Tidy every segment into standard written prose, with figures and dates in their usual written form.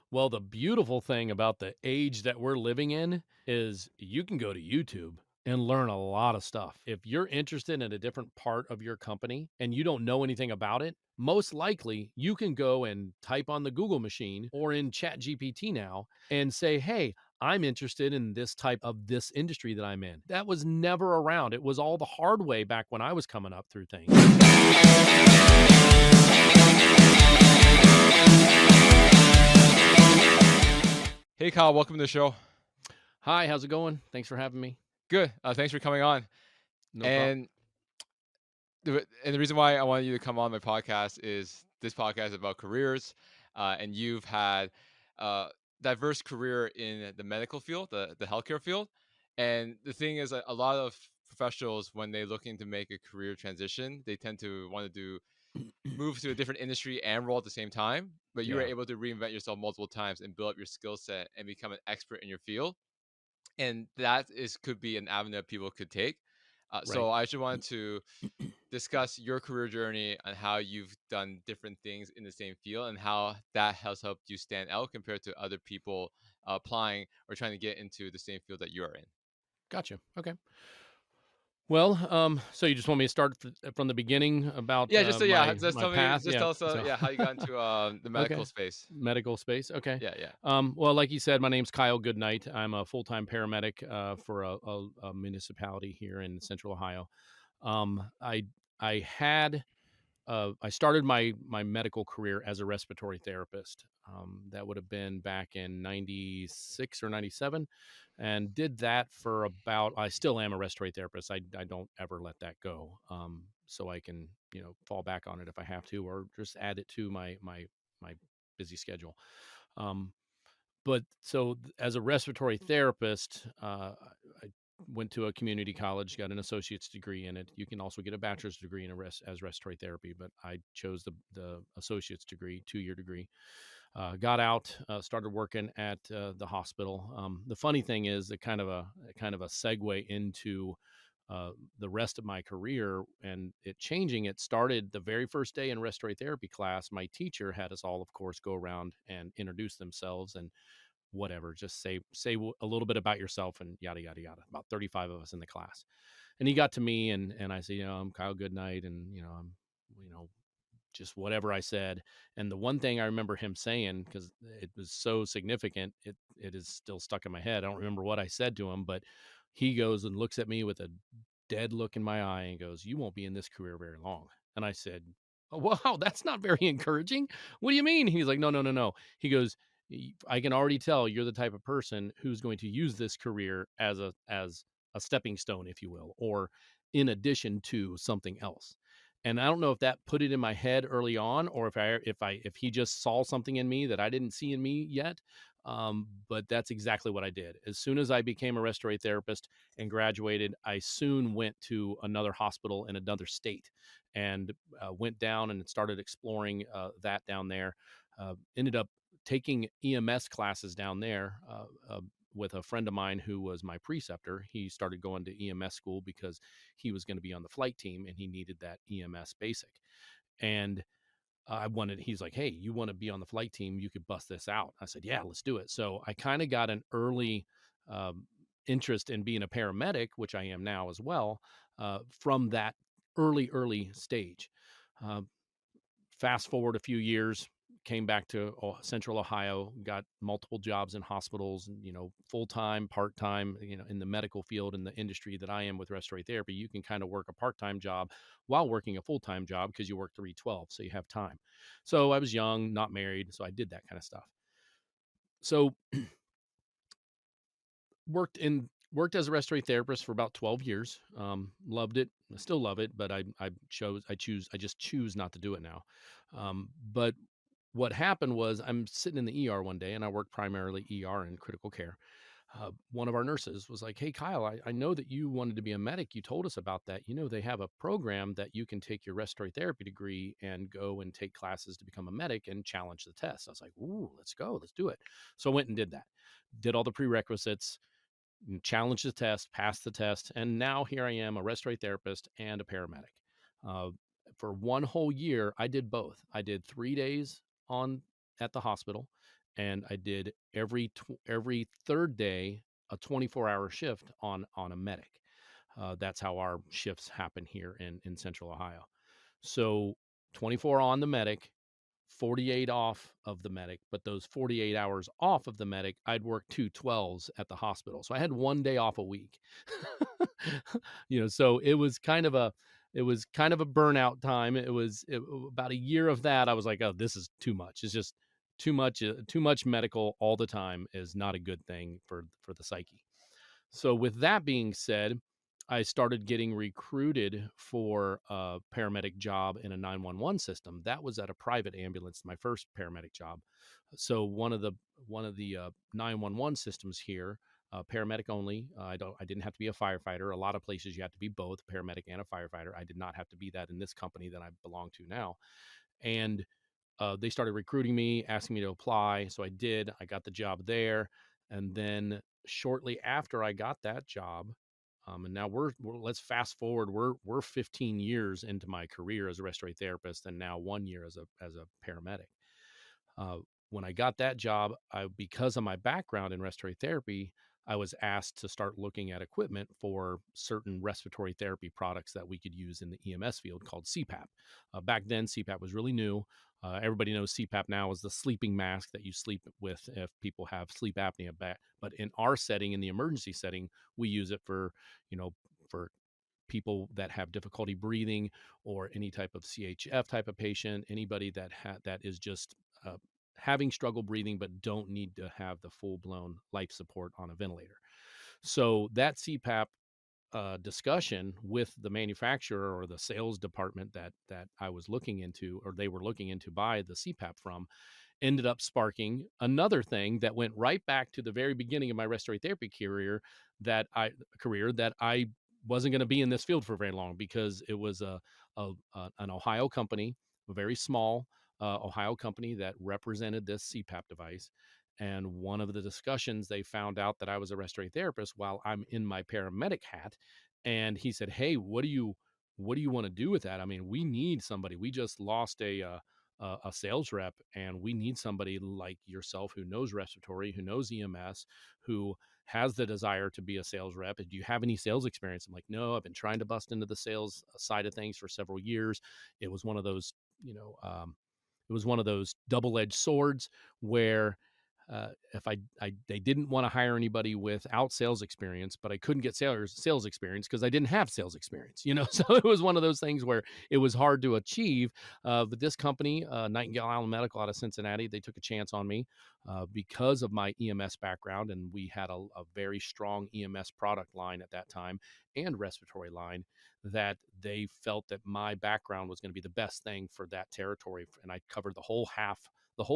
Well, the beautiful thing about the age that we're living in is you can go to YouTube and learn a lot of stuff. If you're interested in a different part of your company and you don't know anything about it, most likely you can go and type on the Google machine or in Chat GPT now and say, hey, I'm interested in this type of this industry that I'm in. That was never around. It was all the hard way back when I was coming up through things. Hey Kyle, welcome to the show. Hi, how's it going? Thanks for having me. Good. Thanks for coming on. No problem. And the reason why I wanted you to come on my podcast is this podcast is about careers, and you've had a diverse career in the medical field, the healthcare field. And the thing is, a lot of professionals, when they're looking to make a career transition, they tend to want to move to a different industry and role at the same time. But you were Yeah, able to reinvent yourself multiple times and build up your skill set and become an expert in your field. And that is could be an avenue that people could take. right. So I just wanted to discuss your career journey and how you've done different things in the same field and how that has helped you stand out compared to other people applying or trying to get into the same field that you are in. Gotcha. Okay. Well, so you just want me to start from the beginning about Yeah, just so yeah, just my tell me, path? just Yeah. tell us, So, yeah, how you got into the medical okay, space. medical space. Okay. Yeah, yeah. Well, like you said, my name's Kyle Goodknight. I'm a full-time paramedic for a municipality here in Central Ohio. Um, I I had I started my medical career as a respiratory therapist. That would have been back in '96 or '97, and did that for about. I still am a respiratory therapist. I don't ever let that go. So I can fall back on it if I have to, or just add it to my busy schedule. Um, but as a respiratory therapist, I went to a community college, got an associate's degree in it. You can also get a bachelor's degree in as respiratory therapy, but I chose the associate's degree, 2-year degree. Got out, started working at the hospital. The funny thing is, the kind of a segue into the rest of my career and it changing. It started the very first day in respiratory therapy class. My teacher had us all, of course, go around and introduce themselves and whatever, just say a little bit about yourself and yada yada yada. About 35 of us in the class, and he got to me and I said, I'm Kyle Goodnight, and I'm you know just whatever I said. And the one thing I remember him saying, because it was so significant, it is still stuck in my head. I don't remember what I said to him, but he goes and looks at me with a dead look in my eye and goes, "You won't be in this career very long." And I said, "Oh, wow, that's not very encouraging. What do you mean?" He's like, "No, no, no, no." He goes, I can already tell you're the type of person who's going to use this career as a stepping stone, if you will, or in addition to something else." And I don't know if that put it in my head early on, or if he just saw something in me that I didn't see in me yet. But that's exactly what I did. As soon as I became a respiratory therapist and graduated, I soon went to another hospital in another state and went down and started exploring that down there. Ended up taking EMS classes down there. With a friend of mine who was my preceptor. He started going to EMS school because he was going to be on the flight team and he needed that EMS basic. And he's like, "Hey, you want to be on the flight team? You could bust this out." I said, "Yeah, let's do it." So I kind of got an early um, interest in being a paramedic, which I am now as well, from that early stage. Uh, Fast forward a few years, came back to Central Ohio, got multiple jobs in hospitals, full time, part time, in the medical field, in the industry that I am with respiratory therapy. You can kind of work a part time job while working a full time job because you work 312, so you have time. So I was young, not married, so I did that kind of stuff. So worked as a respiratory therapist for about 12 years. Loved it. I still love it, but I just choose not to do it now. But what happened was I'm sitting in the ER one day and I work primarily ER and critical care. One of our nurses was like, "Hey, Kyle, I know that you wanted to be a medic. You told us about that. They have a program that you can take your respiratory therapy degree and go and take classes to become a medic and challenge the test." I was like, "Ooh, let's go. Let's do it." So I went and did that, did all the prerequisites, challenged the test, passed the test, and now here I am, a respiratory therapist and a paramedic. Uh, for one whole year, I did both. I did 3 days on at the hospital, and I did every third day a 24-hour shift on a medic. That's how our shifts happen here in Central Ohio. So 24 on the medic, 48 off of the medic, but those 48 hours off of the medic, I'd work 2 12s at the hospital. So I had 1 day off a week. So it was kind of a burnout time. About a year of that. I was like, oh, this is too much. It's just too much. Too much medical all the time is not a good thing for the psyche. So with that being said, I started getting recruited for a paramedic job in a 911 system. That was at a private ambulance, my first paramedic job. So one of the 911 systems here, paramedic only. I didn't have to be a firefighter. A lot of places you have to be both a paramedic and a firefighter. I did not have to be that in this company that I belong to now. And they started recruiting me, asking me to apply. So I did. I got the job there. And then shortly after I got that job, and now let's fast forward. We're 15 years into my career as a respiratory therapist, and now 1 year as a paramedic. Uh, when I got that job, because of my background in respiratory therapy, I was asked to start looking at equipment for certain respiratory therapy products that we could use in the EMS field called CPAP. Back then, CPAP was really new. Everybody knows CPAP now is the sleeping mask that you sleep with if people have sleep apnea. But in our setting, in the emergency setting, we use it you know, for people that have difficulty breathing or any type of CHF type of patient, anybody that is just having struggle breathing but don't need to have the full blown life support on a ventilator. So that CPAP discussion with the manufacturer or the sales department that I was looking into, or they were looking into buy the CPAP from, ended up sparking another thing that went right back to the very beginning of my respiratory therapy career that I wasn't going to be in this field for very long because it was an Ohio company, a very small Ohio company that represented this CPAP device. And one of the discussions, they found out that I was a respiratory therapist while I'm in my paramedic hat. And he said, "Hey, what do you want to do with that? I mean, we need somebody. We just lost a sales rep, and we need somebody like yourself who knows respiratory, who knows EMS, who has the desire to be a sales rep. Do you have any sales experience?" I'm like, "No, I've been trying to bust into the sales side of things for several years." It was one of those, you know, it was one of those double-edged swords where if they didn't want to hire anybody without sales experience, but I couldn't get sales experience because I didn't have sales experience. So it was one of those things where it was hard to achieve. But this company, Nightingale Allen Medical out of Cincinnati, they took a chance on me because of my EMS background, and we had a very strong EMS product line at that time and respiratory line that they felt that my background was going to be the best thing for that territory, and I covered the whole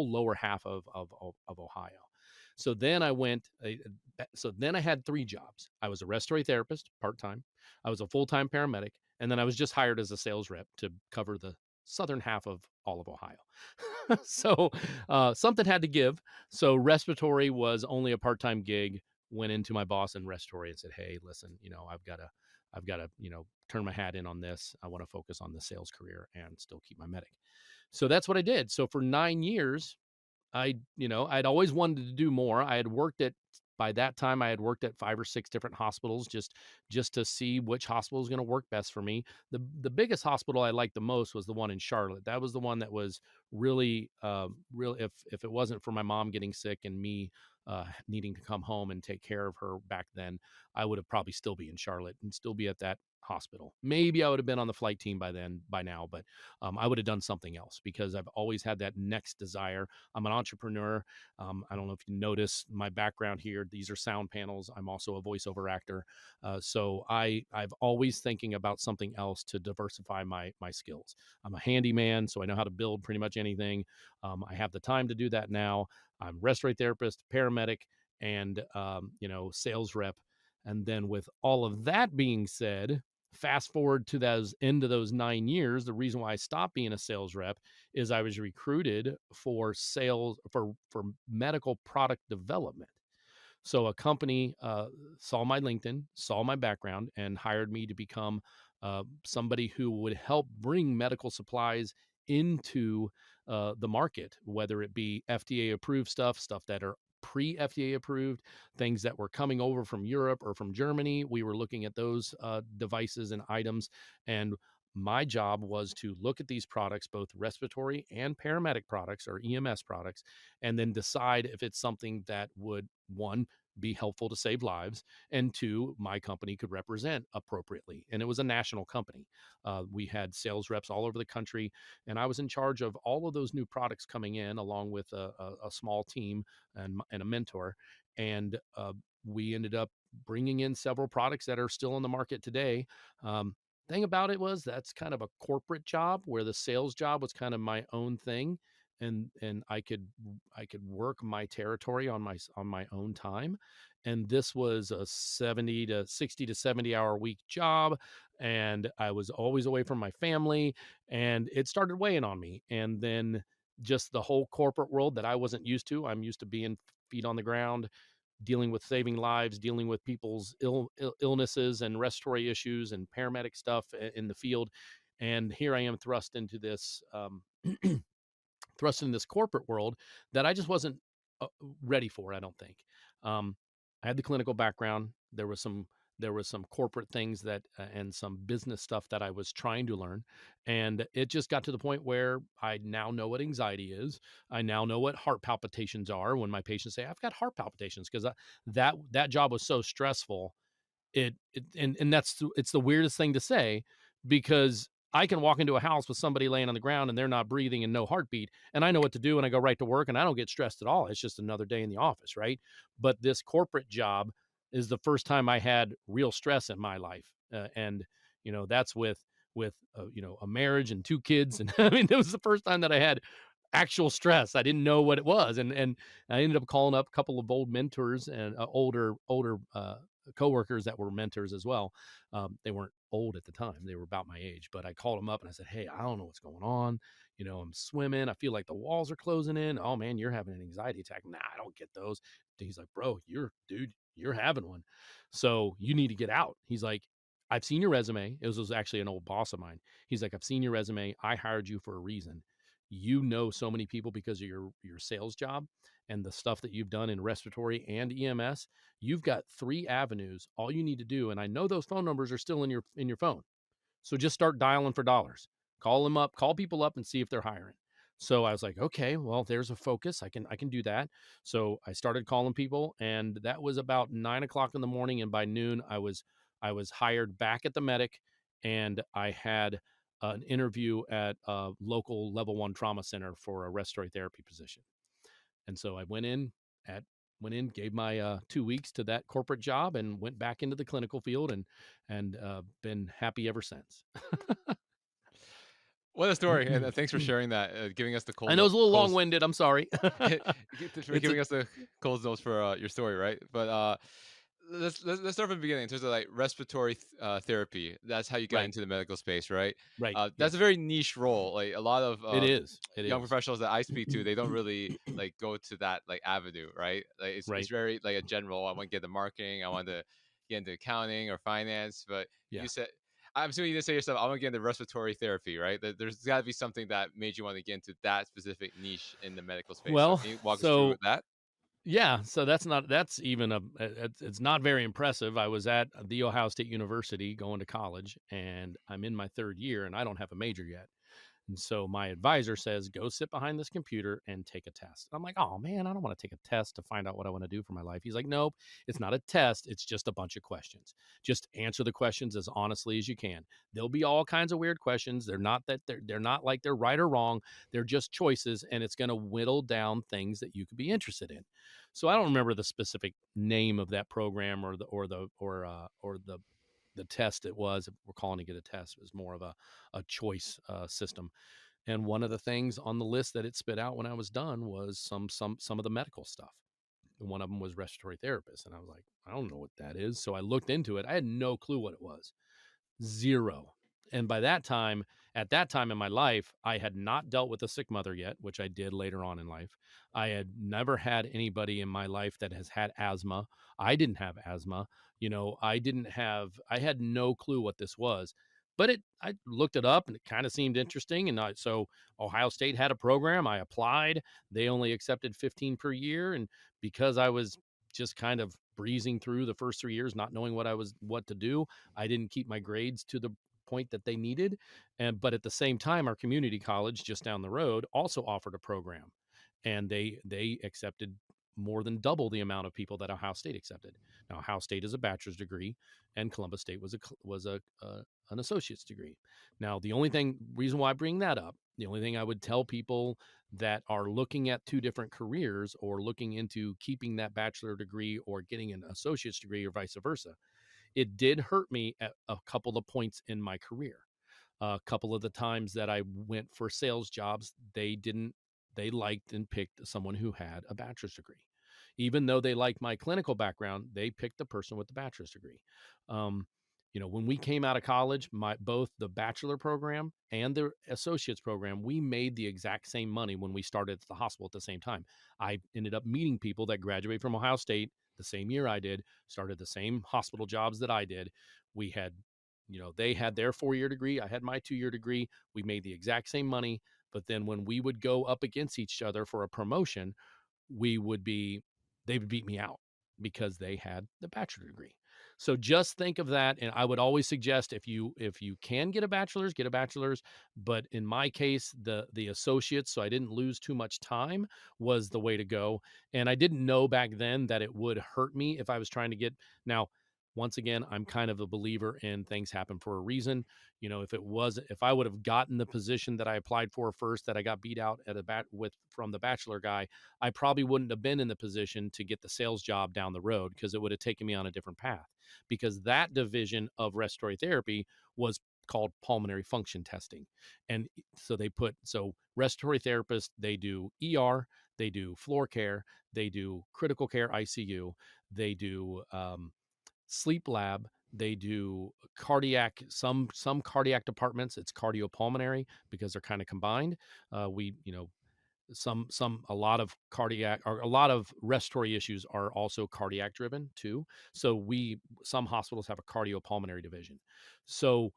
lower half of Ohio. So then I went. So then I had 3 jobs. I was a respiratory therapist part time. I was a full time paramedic, and then I was just hired as a sales rep to cover the southern half of all of Ohio. So something had to give. So respiratory was only a part time gig. Went into my boss in respiratory and said, "Hey, listen, I've got to, turn my hat in on this. I want to focus on the sales career and still keep my medic." So that's what I did. So for 9 years, I'd always wanted to do more. By that time, I had worked at 5 or 6 different hospitals just to see which hospital was going to work best for me. The biggest hospital I liked the most was the one in Charlotte. That was the one that was really, real. If it wasn't for my mom getting sick and me needing to come home and take care of her back then, I would have probably still be in Charlotte and still be at that hospital. Maybe I would have been on the flight team by now, but I would have done something else because I've always had that next desire. I'm an entrepreneur. I don't know if you notice my background here. These are sound panels. I'm also a voiceover actor. So I've always thinking about something else to diversify my skills. I'm a handyman, so I know how to build pretty much anything. I have the time to do that now. I'm a respiratory therapist, paramedic, and sales rep. And then with all of that being said, fast forward to those end of those 9 years, the reason why I stopped being a sales rep is I was recruited for sales for medical product development. So a company saw my LinkedIn, saw my background, and hired me to become somebody who would help bring medical supplies into the market, whether it be FDA approved stuff that are pre FDA approved, things that were coming over from Europe or from Germany. We were looking at those devices and items. And my job was to look at these products, both respiratory and paramedic products or EMS products, and then decide if it's something that would, one, be helpful to save lives, and two, my company could represent appropriately. And it was a national company. We had sales reps all over the country, and I was in charge of all of those new products coming in, along with a small team and a mentor. And we ended up bringing in several products that are still on the market today. Um, Thing about it was that's kind of a corporate job where the sales job was kind of my own thing, and I could work my territory on my own time. And this was a 70 to 60 to 70 hour week job, and I was always away from my family, and it started weighing on me. And then just the whole corporate world that I wasn't used to. I'm used to being feet on the ground, dealing with saving lives, dealing with people's illnesses and respiratory issues and paramedic stuff in the field. And here I am thrust in this corporate world that I just wasn't ready for. I don't think. Um, I had the clinical background. There was some corporate things that and some business stuff that I was trying to learn, and it just got to the point where I now know what anxiety is. I now know what heart palpitations are when my patients say I've got heart palpitations, because that job was so stressful. And it's the weirdest thing to say, because I can walk into a house with somebody laying on the ground and they're not breathing and no heartbeat, and I know what to do, and I go right to work, and I don't get stressed at all. It's just another day in the office, right? But this corporate job is the first time I had real stress in my life, and that's with a marriage and two kids, and I mean, it was the first time that I had actual stress. I didn't know what it was, and I ended up calling up a couple of old mentors and older coworkers that were mentors as well. They weren't old at the time; they were about my age. But I called them up and I said, "Hey, I don't know what's going on. I'm swimming. I feel like the walls are closing in. Oh man, you're having an anxiety attack. Nah, I don't get those." He's like, "Bro, you're having one. So you need to get out." He's like, "I've seen your resume." It was actually an old boss of mine. He's like, "I've seen your resume. I hired you for a reason. You know so many people because of your sales job and the stuff that you've done in respiratory and EMS. You've got three avenues. All you need to do, and I know those phone numbers are still in your phone. So just start dialing for dollars. Call them up, call people up and see if they're hiring." So I was like, okay, well, there's a focus. I can do that. So I started calling people, and that was about 9 o'clock in the morning. And by noon, I was hired back at the medic, and I had an interview at a local level one trauma center for a respiratory therapy position. And so I at gave my 2 weeks to that corporate job, and went back into the clinical field, and been happy ever since. What a story, and thanks for sharing that, giving us the I know it's a little long cold winded. I'm sorry. for It's a giving us the cold notes for your story, right? But let's start from the beginning in terms of like respiratory therapy. That's how you got right, into the medical space, right? right. That's a Yes, very niche role. Like a lot of it is. It young is. professionals that I speak to, they don't really like go to that like avenue, right? Like it's Right. very like a general. I want to get the marketing. I want to get into accounting or finance. But Yeah. you said, I'm assuming you didn't say yourself, I want to get into respiratory therapy, right? There's got to be something that made you want to get into that specific niche in the medical space. So Well, can you walk us through so that? yeah, so that's even it's not very impressive. I was at the Ohio State University going to college, and I'm in my third year, and I don't have a major yet. And so my advisor says, "Go sit behind this computer and take a test." I'm like, "Oh man, I don't want to take a test to find out what I want to do for my life." He's like, "Nope, it's not a test. It's just a bunch of questions. Just answer the questions as honestly as you can. There'll be all kinds of weird questions. They're not like they're right or wrong. They're just choices, and it's going to whittle down things that you could be interested in." So I don't remember the specific name of that program or the test it was. We're calling it a test. It was more of a choice system. And one of the things on the list that it spit out when I was done was some of the medical stuff. And one of them was respiratory therapist. And I was like, I don't know what that is. So I looked into it. I had no clue what it was. Zero. And at that time in my life, I had not dealt with a sick mother yet, which I did later on in life. I had never had anybody in my life that has had asthma. I didn't have asthma. I had no clue what this was. But I looked it up and it kind of seemed interesting. And so Ohio State had a program. I applied. They only accepted 15 per year. And because I was just kind of breezing through the first 3 years, not knowing what to do, I didn't keep my grades to the point that they needed. But at the same time, our community college just down the road also offered a program, and they accepted more than double the amount of people that Ohio State accepted. Now, Ohio State is a bachelor's degree, and Columbus State was an associate's degree. Now, the only reason why I bring that up, the only thing I would tell people that are looking at two different careers or looking into keeping that bachelor degree or getting an associate's degree or vice versa, it did hurt me at a couple of points in my career. A couple of the times that I went for sales jobs, they liked and picked someone who had a bachelor's degree. Even though they liked my clinical background, they picked the person with the bachelor's degree. Um, when we came out of college, both the bachelor program and the associate's program, we made the exact same money when we started at the hospital at the same time. I ended up meeting people that graduated from Ohio State the same year I did, started the same hospital jobs that I did. We had they had their 4 year degree. I had my 2 year degree. We made the exact same money. But then when we would go up against each other for a promotion, we would be, they would beat me out because they had the bachelor degree. So just think of that. And I would always suggest if you can get a bachelor's. But in my case, the associates, so I didn't lose too much time, was the way to go. And I didn't know back then that it would hurt me if I was trying to get now. Once again, I'm kind of a believer in things happen for a reason. If I would have gotten the position that I applied for first, that I got beat out at a bat with from the bachelor guy, I probably wouldn't have been in the position to get the sales job down the road, because it would have taken me on a different path. Because that division of respiratory therapy was called pulmonary function testing. And so respiratory therapists, they do ER, they do floor care, they do critical care ICU, they do sleep lab, they do cardiac, some cardiac departments it's cardiopulmonary because they're kind of combined. We some A lot of cardiac, or a lot of respiratory issues are also cardiac driven too. So we some hospitals have a cardiopulmonary division. So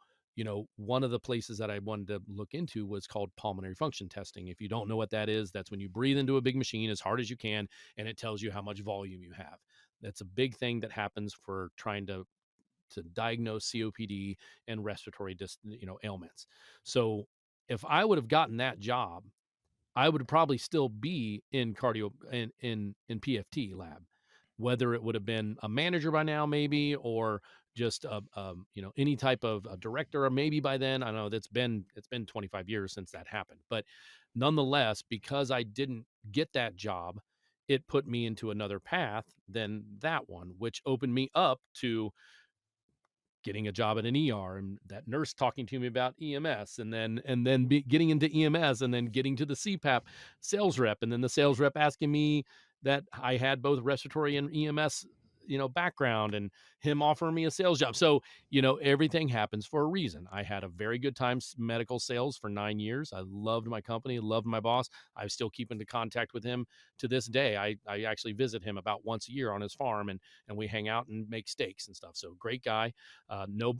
one of the places that I wanted to look into was called pulmonary function testing. If you don't know what that is, that's when you breathe into a big machine as hard as you can, and it tells you how much volume you have. That's a big thing that happens for trying to diagnose COPD and respiratory ailments. So if I would have gotten that job, I would probably still be in cardio in PFT lab. Whether it would have been a manager by now, maybe, or just any type of a director, or maybe by then. I know it's been 25 years since that happened, but nonetheless, because I didn't get that job, it put me into another path than that one, which opened me up to getting a job at an ER, and that nurse talking to me about EMS, and then getting into EMS, and then getting to the CPAP sales rep, and then the sales rep asking me that I had both respiratory and EMS background, and him offering me a sales job. So everything happens for a reason. I had a very good time medical sales for 9 years. I loved my company, loved my boss. I still keep into contact with him to this day. I actually visit him about once a year on his farm, and we hang out and make steaks and stuff. So great guy. No,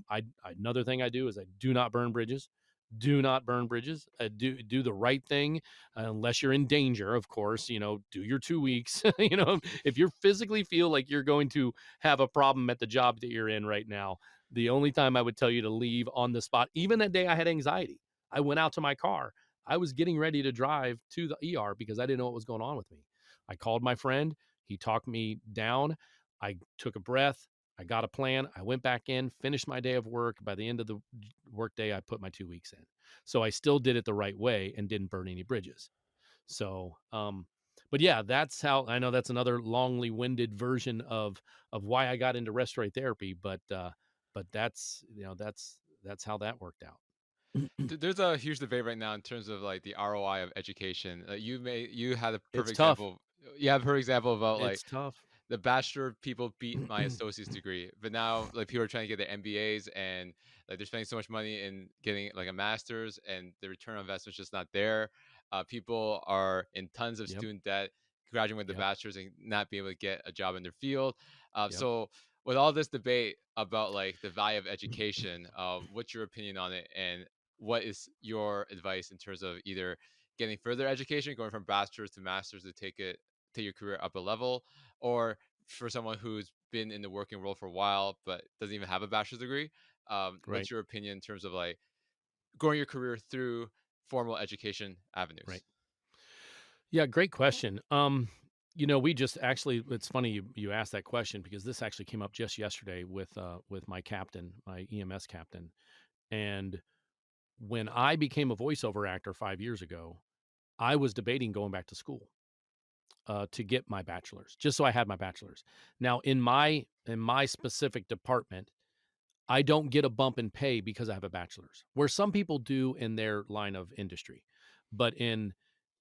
another thing I do is I do not burn bridges. Do not burn bridges. Do the right thing, unless you're in danger, of course. Do your 2 weeks. If you physically feel like you're going to have a problem at the job that you're in right now, the only time I would tell you to leave on the spot. Even that day I had anxiety, I went out to my car. I was getting ready to drive to the ER because I didn't know what was going on with me. I called my friend. He talked me down. I took a breath. I got a plan. I went back in, finished my day of work. By the end of the work day, I put my 2 weeks in. So I still did it the right way and didn't burn any bridges. So, but yeah, that's how I know that's another longly winded version of why I got into respiratory therapy. But that's how that worked out. There's a huge debate right now in terms of like the ROI of education. You had a It's perfect tough. example. You have a perfect example about like It's tough. the bachelor people beat my associate's degree, but now like people are trying to get their MBAs, and like they're spending so much money in getting like a master's, and the return on investment is just not there. People are in tons of Yep. student debt, graduating with the Yep. bachelor's and not being able to get a job in their field. Yep. So with all this debate about like the value of education, what's your opinion on it, and what is your advice in terms of either getting further education, going from bachelor's to master's to take your career up a level, or for someone who's been in the working world for a while but doesn't even have a bachelor's degree, Right, what's your opinion in terms of like growing your career through formal education right. avenues? Yeah, great question. We just actually it's funny you asked that question because this actually came up just yesterday with my captain, my EMS captain. And when I became a voiceover actor 5 years ago, I was debating going back to school to get my bachelor's, just so I had my bachelor's. Now, in my specific department, I don't get a bump in pay because I have a bachelor's, where some people do in their line of industry. But in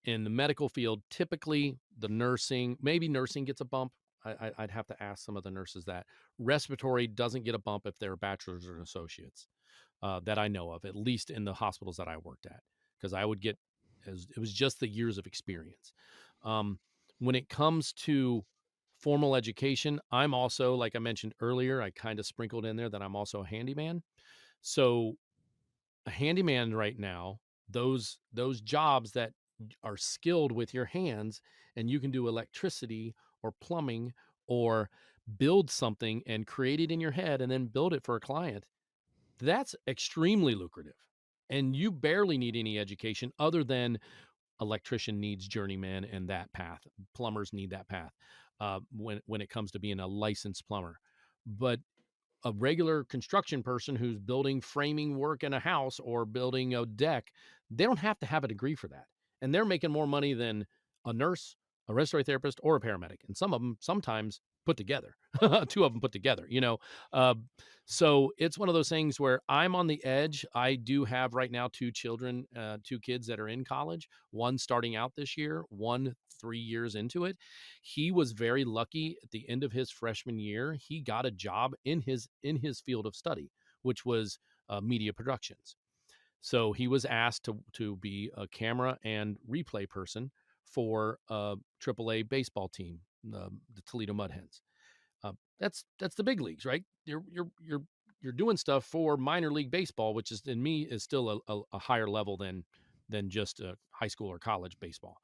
the medical field, typically the nursing, maybe nursing gets a bump. I'd have to ask some of the nurses that. Respiratory doesn't get a bump if they're bachelor's or associates that I know of, at least in the hospitals that I worked at, because I would get as it was just the years of experience. Um, when it comes to formal education, I'm also, like I mentioned earlier, I kind of sprinkled in there that I'm also a handyman. So a handyman right now, those jobs that are skilled with your hands, and you can do electricity or plumbing or build something and create it in your head and then build it for a client, that's extremely lucrative. And you barely need any education other than electrician needs journeyman and that path. Plumbers need that path when it comes to being a licensed plumber. But a regular construction person who's building framing work in a house or building a deck, they don't have to have a degree for that. And they're making more money than a nurse, a respiratory therapist, or a paramedic. And some of them sometimes put together, two of them put together, you know. Uh, so it's one of those things where I'm on the edge. I do have right now two children, two kids that are in college, one starting out this year, one 3 years into it. He was very lucky at the end of his freshman year. He got a job in his field of study, which was media productions. So he was asked to be a camera and replay person for a AAA baseball team, the Toledo Mud Hens. That's the big leagues, right? You're doing stuff for minor league baseball, which is in me is still a higher level than just high school or college baseball.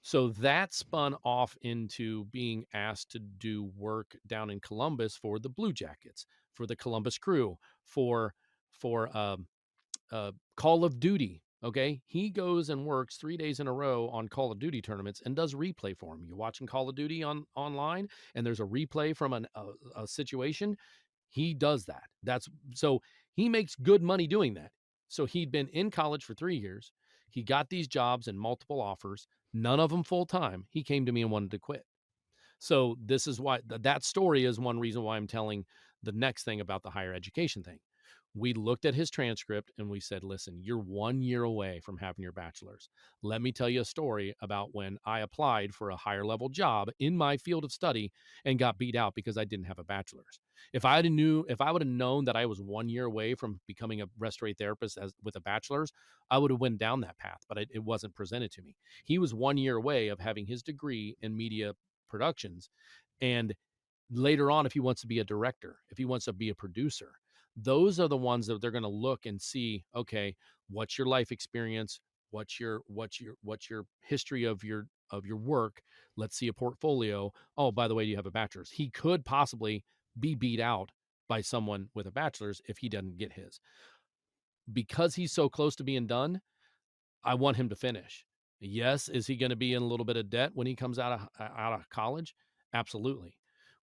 So that spun off into being asked to do work down in Columbus for the Blue Jackets, for the Columbus Crew, for Call of Duty. Okay, he goes and works 3 days in a row on Call of Duty tournaments and does replay for him. You're watching Call of Duty on online, and there's a replay from a situation. He does that. That's so he makes good money doing that. So he'd been in college for 3 years. He got these jobs and multiple offers, none of them full time. He came to me and wanted to quit. So this is why that story is one reason why I'm telling the next thing about the higher education thing. We looked at his transcript and we said, listen, you're 1 year away from having your bachelor's. Let me tell you a story about when I applied for a higher level job in my field of study and got beat out because I didn't have a bachelor's. If I would have known that I was 1 year away from becoming a respiratory therapist with a bachelor's, I would have went down that path, but it wasn't presented to me. He was 1 year away of having his degree in media productions. And later on, if he wants to be a director, if he wants to be a producer, those are the ones that they're going to look and see, okay, what's your life experience? What's your history of your work? Let's see a portfolio. Oh, by the way, you have a bachelor's. He could possibly be beat out by someone with a bachelor's if he doesn't get his. Because he's so close to being done, I want him to finish. Yes, is he gonna be in a little bit of debt when he comes out of college? Absolutely.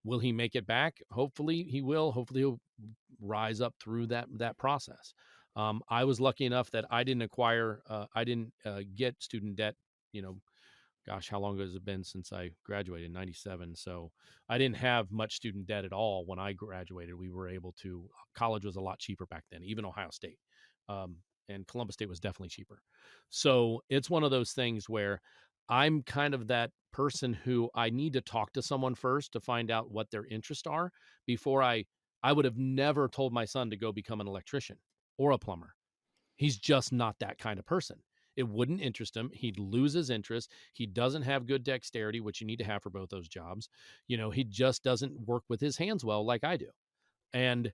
Will he make it back? Hopefully he will. Hopefully he'll rise up through that process. I was lucky enough that I didn't get student debt, you know, gosh, how long has it been since I graduated? 97. So I didn't have much student debt at all when I graduated. We were able to, college was a lot cheaper back then, even Ohio State. Um, and Columbus State was definitely cheaper. So it's one of those things where I'm kind of that person who I need to talk to someone first to find out what their interests are before I would have never told my son to go become an electrician or a plumber. He's just not that kind of person. It wouldn't interest him. He'd lose his interest. He doesn't have good dexterity, which you need to have for both those jobs. He just doesn't work with his hands well like I do. And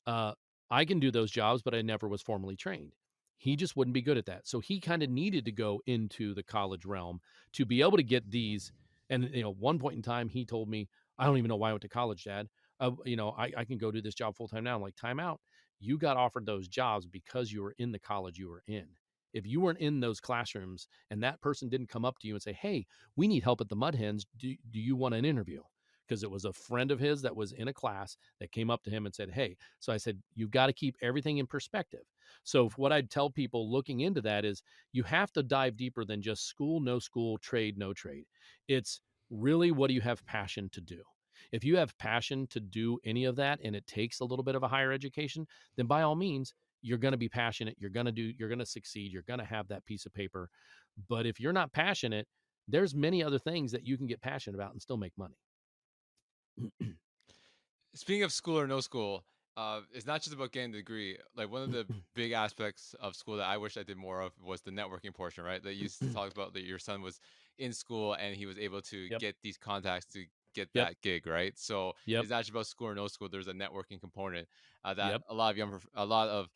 uh, I can do those jobs, but I never was formally trained. He just wouldn't be good at that. So he kind of needed to go into the college realm to be able to get these. And one point in time, he told me, "I don't even know why I went to college, Dad. I can go do this job full time now." I'm like, "Time out. You got offered those jobs because you were in the college you were in. If you weren't in those classrooms and that person didn't come up to you and say, 'Hey, we need help at the Mud Hens. Do you want an interview?'" Because it was a friend of his that was in a class that came up to him and said, "Hey." So I said, "You've got to keep everything in perspective." So what I'd tell people looking into that is you have to dive deeper than just school, no school, trade, no trade. It's really, what do you have passion to do? If you have passion to do any of that and it takes a little bit of a higher education, then by all means, you're going to be passionate. You're going to succeed. You're going to have that piece of paper. But if you're not passionate, there's many other things that you can get passionate about and still make money. Speaking of school or no school, it's not just about getting the degree. Like one of the big aspects of school that I wish I did more of was the networking portion, right? That you talked about that your son was in school and he was able to Yep. get these contacts to get Yep. that gig, right? So Yep. it's not just about school or no school. There's a networking component that Yep. a lot of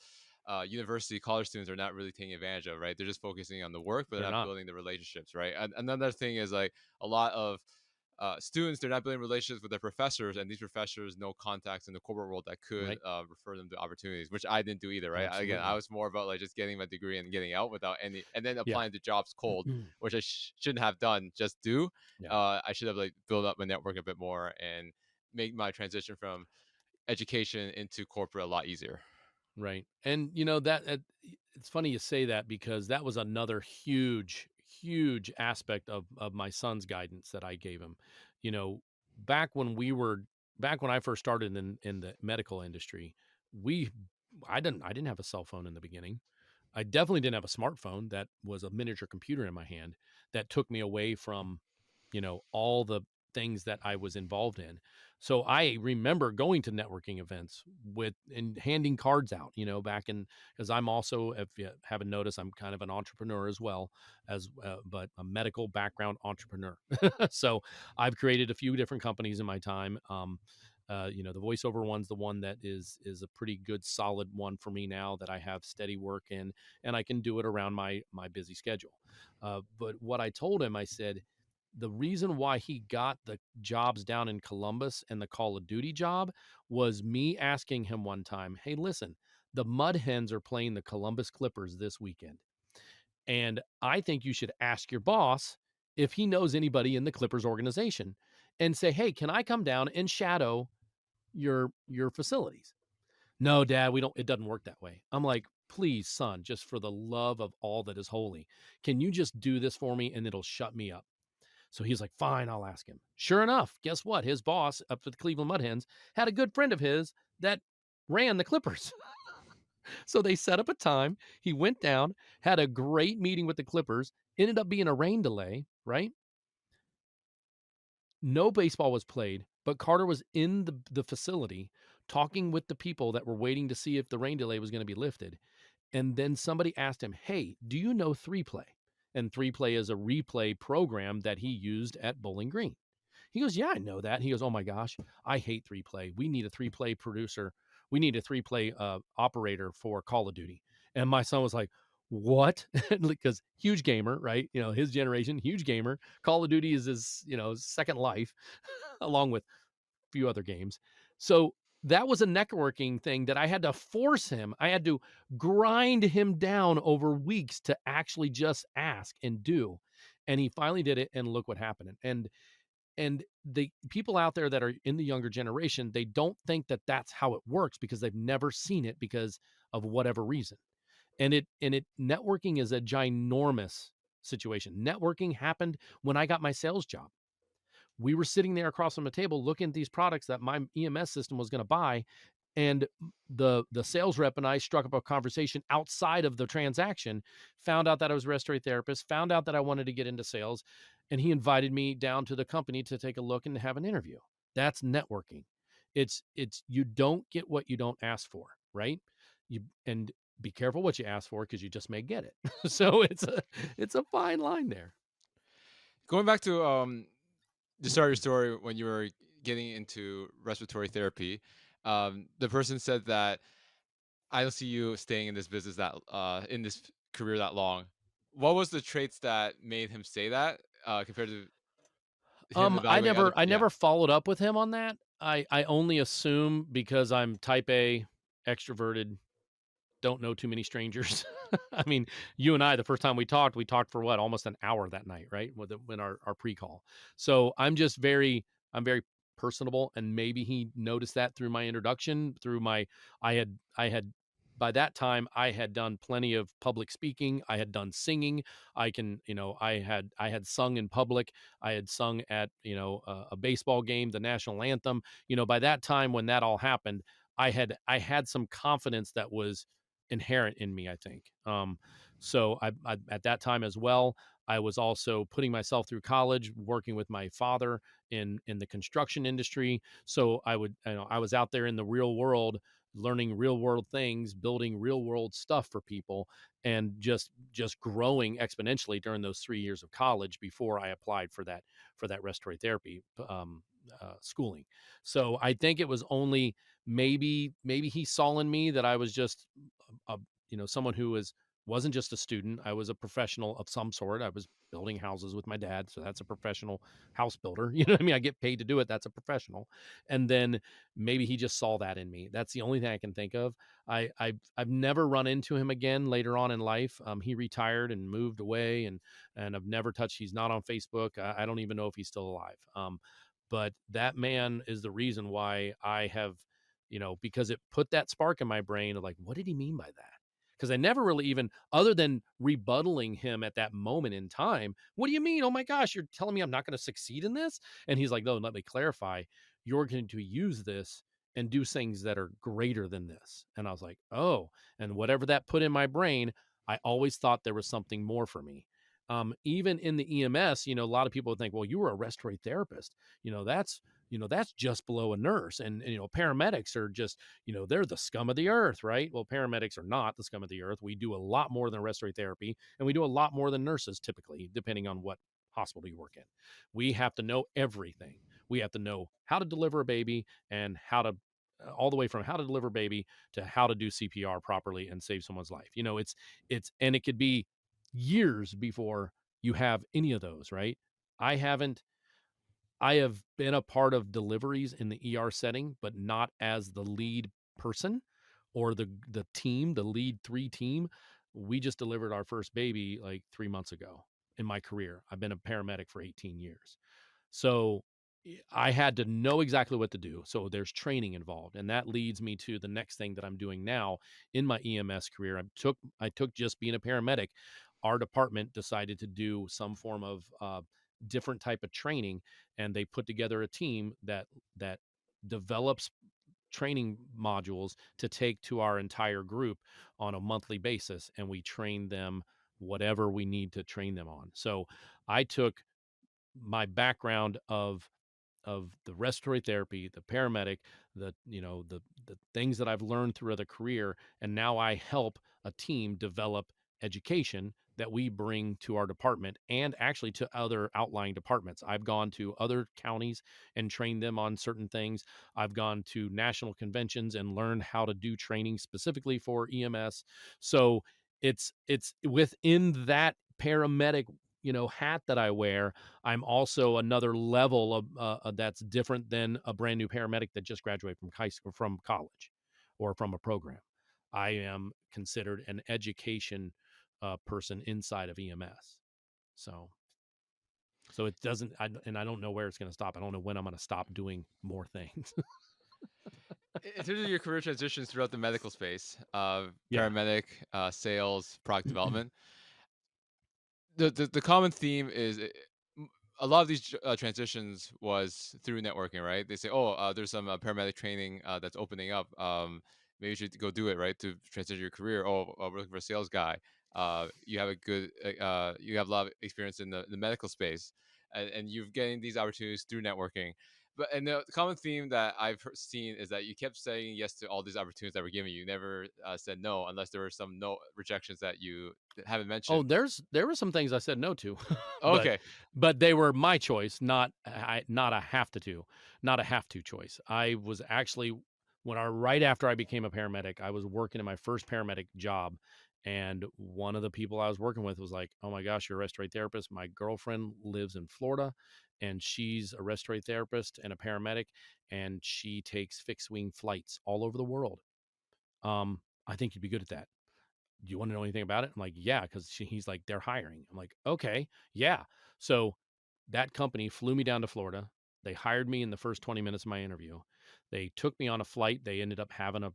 university college students are not really taking advantage of, right? They're just focusing on the work, but they're They're not not. building the relationships, right? And another thing is like a lot of students, they're not building relationships with their professors, and these professors know contacts in the corporate world that could Right. refer them to opportunities, which I didn't do either, right? Again, I Absolutely. was more about like just getting my degree and getting out without any, and then Yeah. applying to jobs cold, which I shouldn't have done. Just do. Yeah. I should have like built up my network a bit more and make my transition from education into corporate a lot easier. Right. And it's funny you say that because that was another huge, huge aspect of my son's guidance that I gave him. You know, back when we were back when I first started in the medical industry, we I didn't have a cell phone in the beginning. I definitely didn't have a smartphone that was a miniature computer in my hand that took me away from, all the things that I was involved in. So I remember going to networking events with and handing cards out, back in because I'm also, if you haven't noticed, I'm kind of an entrepreneur as well but a medical background entrepreneur. So I've created a few different companies in my time. The voiceover one's the one that is a pretty good solid one for me now that I have steady work in and I can do it around my busy schedule. But what I told him, I said, the reason why he got the jobs down in Columbus and the Call of Duty job was me asking him one time, "Hey, listen, the Mud Hens are playing the Columbus Clippers this weekend, and I think you should ask your boss if he knows anybody in the Clippers organization, and say, 'Hey, can I come down and shadow your facilities?'" "No, Dad, we don't. It doesn't work that way." I'm like, "Please, son, just for the love of all that is holy, can you just do this for me and it'll shut me up?" So he's like, "Fine, I'll ask him." Sure enough, guess what? His boss up at the Cleveland Mud Hens had a good friend of his that ran the Clippers. So they set up a time. He went down, had a great meeting with the Clippers, ended up being a rain delay, right? No baseball was played, but Carter was in the facility talking with the people that were waiting to see if the rain delay was going to be lifted. And then somebody asked him, "Hey, do you know 3Play?" And 3Play is a replay program that he used at Bowling Green. He goes, "Yeah, I know that." He goes, "Oh my gosh, I hate 3Play. We need a 3Play producer. We need a 3Play operator for Call of Duty." And my son was like, "What?" Because huge gamer, right? His generation, huge gamer. Call of Duty is his, second life, along with a few other games. So that was a networking thing that I had to force him. I had to grind him down over weeks to actually just ask and do. And he finally did it. And look what happened. And the people out there that are in the younger generation, they don't think that that's how it works because they've never seen it because of whatever reason. And it networking is a ginormous situation. Networking happened when I got my sales job. We were sitting there across from a table looking at these products that my EMS system was going to buy, and the sales rep and I struck up a conversation outside of the transaction, found out that I was a respiratory therapist, found out that I wanted to get into sales, and he invited me down to the company to take a look and have an interview. That's networking. It's you don't get what you don't ask for, right? You and be careful what you ask for because you just may get it. So it's a fine line there. Going back to the start of your story when you were getting into respiratory therapy, the person said that I don't see you staying in this business that in this career that long. What was the traits that made him say that compared to him I evaluating other? never I Yeah, never followed up with him on that. I only assume because I'm type A, extroverted, don't know too many strangers. I mean, you and I, the first time we talked for what, almost an hour that night, right? When our pre-call. So I'm very personable, and maybe he noticed that through my introduction, through my I had by that time I had done plenty of public speaking. I had done singing. I had sung in public. I had sung at, a baseball game, the national anthem. By that time when that all happened, I had some confidence that was inherent in me, I think. So I at that time as well, I was also putting myself through college, working with my father in the construction industry. So I was out there in the real world, learning real world things, building real world stuff for people, and just growing exponentially during those 3 years of college before I applied for that respiratory therapy schooling. So I think it was only maybe he saw in me that I was just a someone who wasn't just a student. I was a professional of some sort. I was building houses with my dad, so that's a professional house builder. You know what I mean? I get paid to do it. That's a professional. And then maybe he just saw that in me. That's the only thing I can think of. I've never run into him again later on in life. He retired and moved away, and I've never touched. He's not on Facebook. I don't even know if he's still alive. But that man is the reason why I have, because it put that spark in my brain of like, what did he mean by that? Because I never really even, other than rebuttaling him at that moment in time, what do you mean? Oh my gosh, you're telling me I'm not going to succeed in this? And he's like, no, let me clarify. You're going to use this and do things that are greater than this. And I was like, oh, and whatever that put in my brain, I always thought there was something more for me. Even in the EMS, a lot of people would think, well, you were a respiratory therapist. That's just below a nurse. And paramedics are just, they're the scum of the earth, right? Well, paramedics are not the scum of the earth. We do a lot more than respiratory therapy, and we do a lot more than nurses typically, depending on what hospital you work in. We have to know everything. We have to know how to deliver a baby and how to all the way from how to deliver a baby to how to do CPR properly and save someone's life. And it could be years before you have any of those, right? I haven't I have been a part of deliveries in the ER setting, but not as the lead person or the team, the lead 3 team. We just delivered our first baby like 3 months ago in my career. I've been a paramedic for 18 years. So I had to know exactly what to do. So there's training involved. And that leads me to the next thing that I'm doing now in my EMS career. I took just being a paramedic. Our department decided to do some form of different type of training, and they put together a team that develops training modules to take to our entire group on a monthly basis, and we train them whatever we need to train them on. So I took my background of the respiratory therapy, the paramedic, the things that I've learned throughout the career, and now I help a team develop education that we bring to our department and actually to other outlying departments. I've gone to other counties and trained them on certain things. I've gone to national conventions and learned how to do training specifically for EMS. So it's within that paramedic, hat that I wear. I'm also another level of that's different than a brand new paramedic that just graduated from high school, from college, or from a program. I am considered an education person inside of EMS. So, so it doesn't, and I don't know where it's going to stop. I don't know when I'm going to stop doing more things. in terms of your career transitions throughout the medical space, Yeah. paramedic, sales, product development, the common theme is a lot of these transitions was through networking, right? They say, "Oh, there's some paramedic training that's opening up. Maybe you should go do it, right, to transition your career. Oh, we're looking for a sales guy. You have a good, you have a lot of experience in the medical space, and you're getting these opportunities through networking. But and the common theme that seen is that you kept saying yes to all these opportunities that were given you. You never said no unless there were some no rejections that you haven't Oh, mentioned. there were some things I said no to, but Okay. they were my choice, not a not a have to choice. I was actually when I right after I became a paramedic, I was working in my first paramedic job, and one of the people I was working with was like, "Oh my gosh, you're a respiratory therapist. My girlfriend lives in Florida, and she's a respiratory therapist and a paramedic, and she takes fixed wing flights all over the world. I think you'd be good at that. Do you want to know anything about it?" I'm like, yeah, because he's like, they're hiring. I'm like, okay, yeah. So that company flew me down to Florida. They hired me in the first 20 minutes of my interview. They took me on a flight. They ended up having a,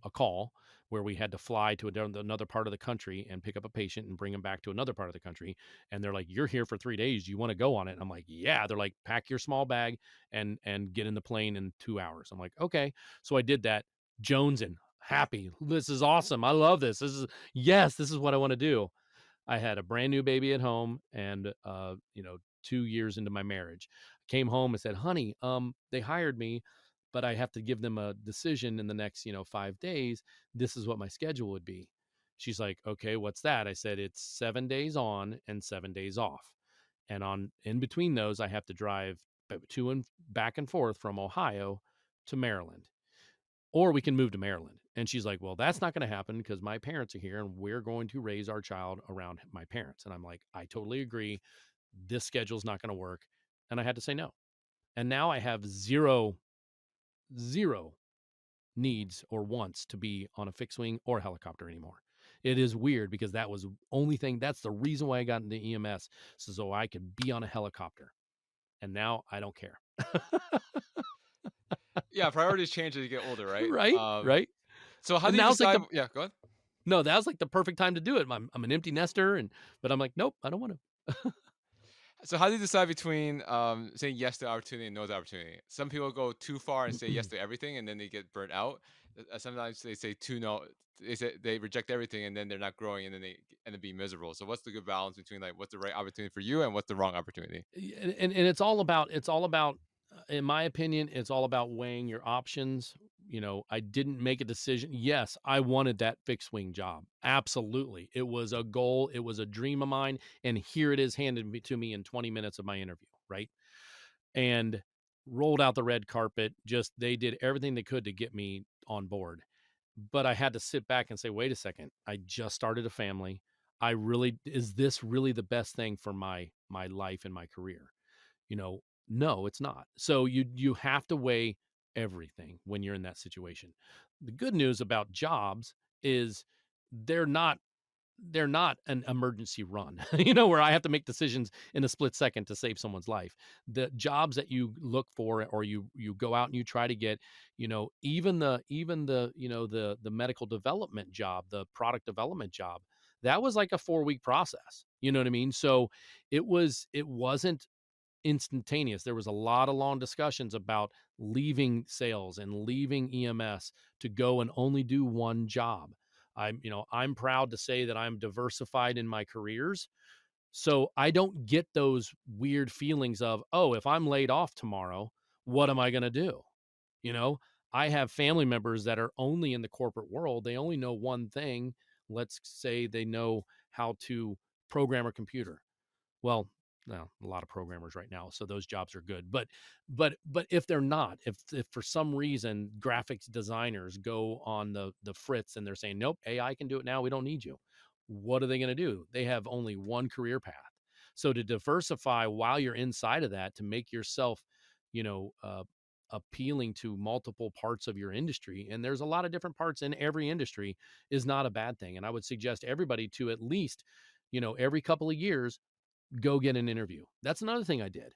a call where we had to fly to another part of the country and pick up a patient and bring him back to another part of the country. And they're like, "You're here for 3 days. Do you want to go on it?" And I'm like, "Yeah." They're like, "Pack your small bag and get in the plane in 2 hours." I'm like, "Okay." So I did that. Jonesing, happy. This is awesome. I love this. This is what I want to do. I had a brand new baby at home and 2 years into my marriage. Came home and said, "Honey, they hired me, but I have to give them a decision in the next, 5 days. This is what my schedule would be." She's like, "Okay, what's that?" I said, "It's 7 days on and 7 days off. And on in between those, I have to drive to and back and forth from Ohio to Maryland, or we can move to Maryland." And she's like, "Well, that's not going to happen because my parents are here and we're going to raise our child around my parents." And I'm like, "I totally agree. This schedule's not going to work." And I had to say no. And now I have zero needs or wants to be on a fixed wing or helicopter anymore. It is weird because that was only thing that's the reason why I got into EMS, so I could be on a helicopter. And now I don't care. Yeah, priorities change as you get older, right? Right? Right? So how And do you now's like decide? the Yeah, go ahead. no, that was like the perfect time to do it. I'm an empty nester, but I'm like, nope, I don't want to. So how do you decide between saying yes to opportunity and no to opportunity? Some people go too far and say yes to everything, and then they get burnt out. Sometimes they say too no. They say they reject everything, and then they're not growing, and then they end up being miserable. So what's the good balance between like what's the right opportunity for you and what's the wrong opportunity? And it's all about in my opinion, it's all about weighing your options. I didn't make a decision. Yes, I wanted that fixed wing job. Absolutely. It was a goal, it was a dream of mine, and here it is handed to me in 20 minutes of my interview, right? And rolled out the red carpet. Just they did everything they could to get me on board. But I had to sit back and say, "Wait a second. I just started a family. I really is this really the best thing for my life and my career?" You know, no, it's not. So you have to weigh everything when you're in that situation. The good news about jobs is they're not they're not an emergency run, where I have to make decisions in a split second to save someone's life. The jobs that you look for or you go out and you try to get, even the the medical development job, the product development job, that was like a 4-week process. You know what I mean? So it wasn't instantaneous. There was a lot of long discussions about leaving sales and leaving EMS to go and only do one job. I'm proud to say that I'm diversified in my careers. So I don't get those weird feelings of, "Oh, if I'm laid off tomorrow, what am I going to do?" You know, I have family members that are only in the corporate world. They only know one thing. Let's say they know how to program a computer. Well, no, a lot of programmers right now, so those jobs are good. But if they're not, if for some reason graphics designers go on the fritz and they're saying, "Nope, AI can do it now. We don't need you." What are they going to do? They have only one career path. So to diversify while you're inside of that, to make yourself, you know, uh, appealing to multiple parts of your industry, and there's a lot of different parts in every industry, is not a bad thing. And I would suggest everybody to at least, every couple of years go get an interview. That's another thing I did.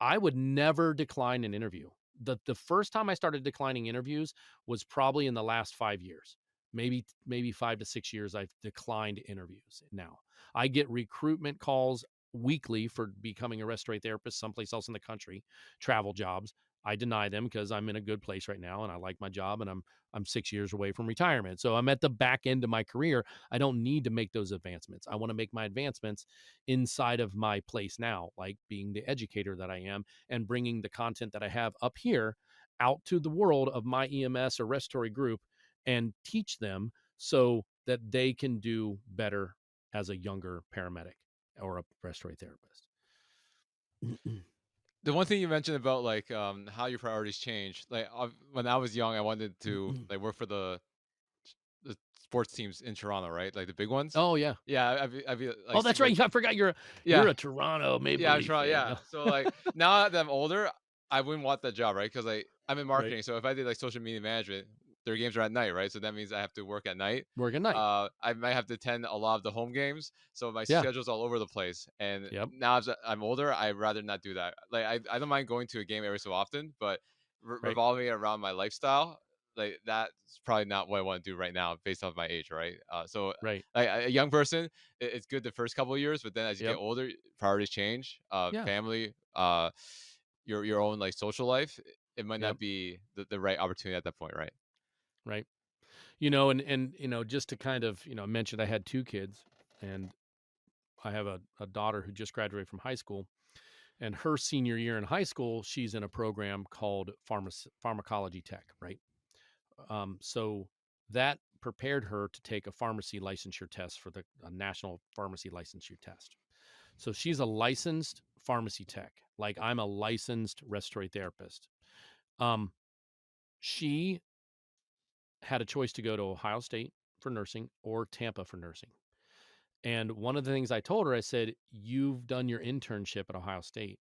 I would never decline an interview. The first time I started declining interviews was probably in the last 5 years. Maybe 5 to 6 years I've declined interviews now. I get recruitment calls weekly for becoming a respiratory therapist someplace else in the country, travel jobs. I deny them because I'm in a good place right now and I like my job and I'm 6 years away from retirement. So I'm at the back end of my career. I don't need to make those advancements. I want to make my advancements inside of my place now, like being the educator that I am and bringing the content that I have up here out to the world of my EMS or respiratory group and teach them so that they can do better as a younger paramedic or a respiratory therapist. The one thing you mentioned about like how your priorities change, like when I was young, I wanted to like work for the sports teams in Toronto, right? Like the big ones. Oh yeah. Yeah, I'd be Oh, like that's like right. I forgot you're yeah, a Toronto Maple yeah, I'm Leaf trying. fan. Yeah, so like now that I'm older, I wouldn't want that job, right? Because I'm in Right. marketing, so if I did like social media management, their games are at night, right? So that means I have to work at night. Work at night. I might have to attend a lot of the home games, so my Yeah. schedule's all over the place. And Yep. now as I'm older, I'd rather not do that. Like I don't mind going to a game every so often, but Right. revolving it around my lifestyle, like that's probably not what I want to do right now, based off my age, right? So Right. like a young person, it's good the first couple of years, but then as you get Yep. older, priorities change. Yeah. Family, your own like social life, it might Yep. not be the right opportunity at that point, right? Right. And just to kind of, I mentioned I had two kids and I have a daughter who just graduated from high school. And her senior year in high school, she's in a program called pharmacology tech, right? So that prepared her to take a pharmacy licensure test for the national pharmacy licensure test. So she's a licensed pharmacy tech, like I'm a licensed respiratory therapist. Um, she had a choice to go to Ohio State for nursing or Tampa for nursing. And one of the things I told her, I said, "You've done your internship at Ohio State.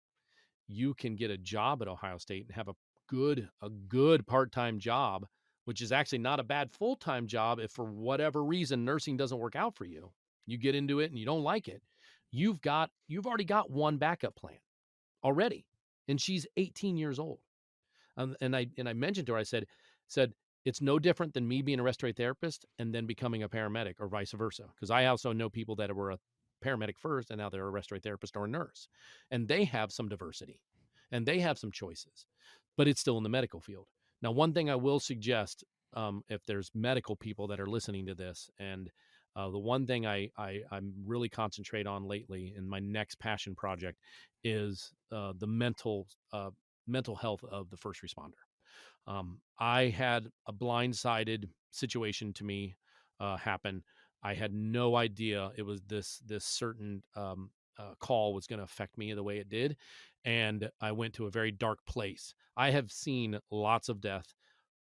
You can get a job at Ohio State and have a good part-time job, which is actually not a bad full-time job if for whatever reason nursing doesn't work out for you. You get into it and you don't like it. You've already got one backup plan already." And she's 18 years old. And I mentioned to her, I said it's no different than me being a respiratory therapist and then becoming a paramedic or vice versa. Because I also know people that were a paramedic first and now they're a respiratory therapist or a nurse, and they have some diversity and they have some choices, but it's still in the medical field. Now, one thing I will suggest, if there's medical people that are listening to this, and the one thing I'm really concentrate on lately in my next passion project is the mental health of the first responder. I had a blindsided situation to me happen. I had no idea it was this certain call was going to affect me the way it did, and I went to a very dark place. I have seen lots of death,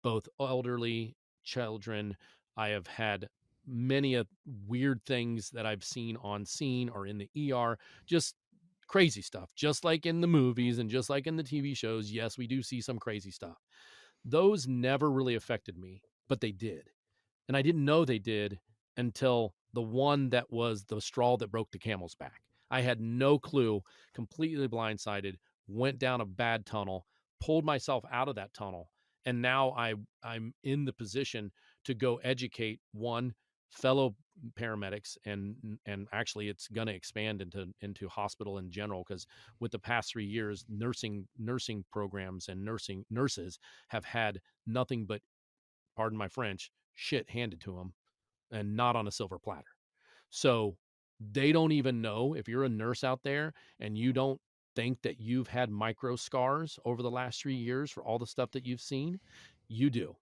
both elderly, children. I have had many weird things that I've seen on scene or in the ER, just crazy stuff, just like in the movies and just like in the TV shows. Yes, we do see some crazy stuff. Those never really affected me, but they did. And I didn't know they did until the one that was the straw that broke the camel's back. I had no clue, completely blindsided, went down a bad tunnel, pulled myself out of that tunnel, and now I'm in the position to go educate one fellow paramedics, and actually it's going to expand into hospital in general, because with the past 3 years nursing programs and nurses have had nothing but, pardon my French, shit handed to them, and not on a silver platter. So they don't even know, if you're a nurse out there and you don't think that you've had micro scars over the last 3 years for all the stuff that you've seen, you do.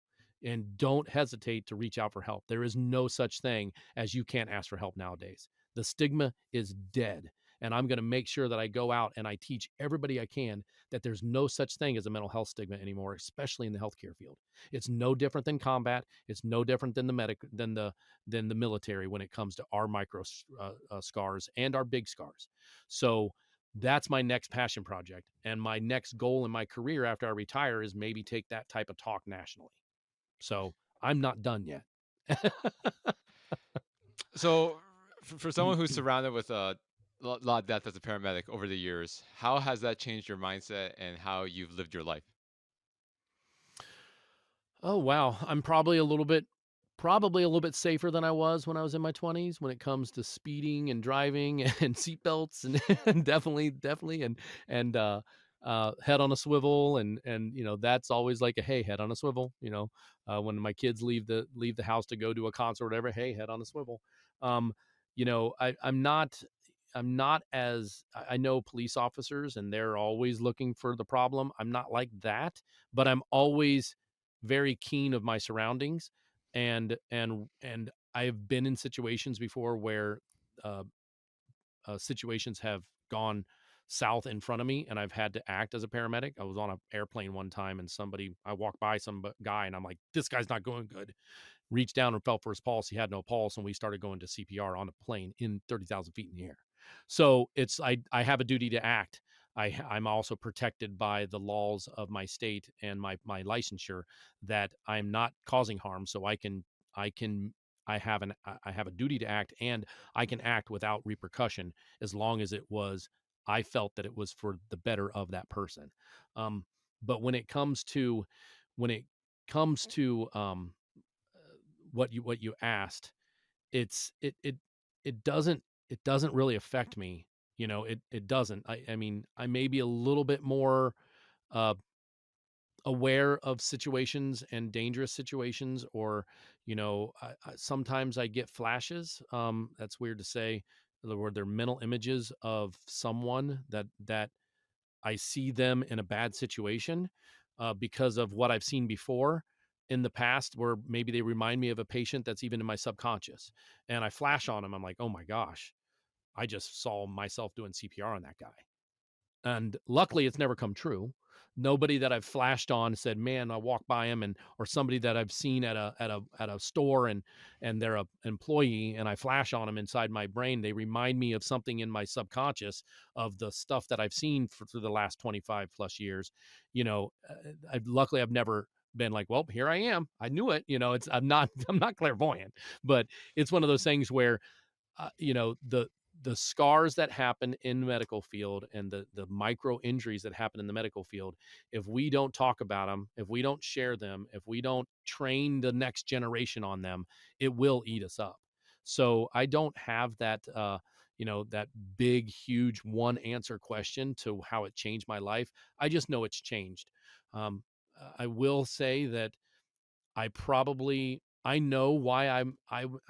And don't hesitate to reach out for help. There is no such thing as you can't ask for help nowadays. The stigma is dead. And I'm going to make sure that I go out and I teach everybody I can that there's no such thing as a mental health stigma anymore, especially in the healthcare field. It's no different than combat. It's no different than the military when it comes to our micro scars and our big scars. So that's my next passion project, and my next goal in my career after I retire is maybe take that type of talk nationally. So I'm not done yet. So, for someone who's surrounded with a lot of death as a paramedic over the years, how has that changed your mindset and how you've lived your life? Oh wow, I'm probably a little bit safer than I was when I was in my 20s when it comes to speeding and driving and seatbelts and, and definitely and head on a swivel, and that's always like a hey, head on a swivel. When my kids leave the house to go to a concert or whatever, hey, head on a swivel. Um, I'm not as I know police officers and they're always looking for the problem. I'm not like that, but I'm always very keen of my surroundings, and I've been in situations before where uh, situations have gone south in front of me and I've had to act as a paramedic. I was on an airplane one time and I walked by some guy and I'm like, this guy's not going good. Reached down and felt for his pulse. He had no pulse, and we started going to CPR on a plane in 30,000 feet in the air. So I have a duty to act. I'm also protected by the laws of my state and my licensure that I'm not causing harm. So I can I have a duty to act, and I can act without repercussion as long as I felt that it was for the better of that person. Um, but when it comes to what you asked, it's it doesn't really affect me. It doesn't. I mean, I may be a little bit more uh aware of situations and dangerous situations, or sometimes I get flashes. That's weird to say, where they're mental images of someone that I see them in a bad situation, because of what I've seen before in the past, where maybe they remind me of a patient that's even in my subconscious, and I flash on them. I'm like, oh my gosh, I just saw myself doing CPR on that guy. And luckily, it's never come true. Nobody that I've flashed on said, "Man, I walk by him," or somebody that I've seen at a store, and they're a employee, and I flash on them inside my brain. They remind me of something in my subconscious of the stuff that I've seen through the last 25 plus years. Luckily, I've never been like, well, here I am. I knew it. I'm not I'm not clairvoyant, but it's one of those things where the scars that happen in the medical field, and the micro injuries that happen in the medical field, if we don't talk about them, if we don't share them, if we don't train the next generation on them, it will eat us up. So I don't have that big huge one answer question to how it changed my life. I just know it's changed. I will say that I know why I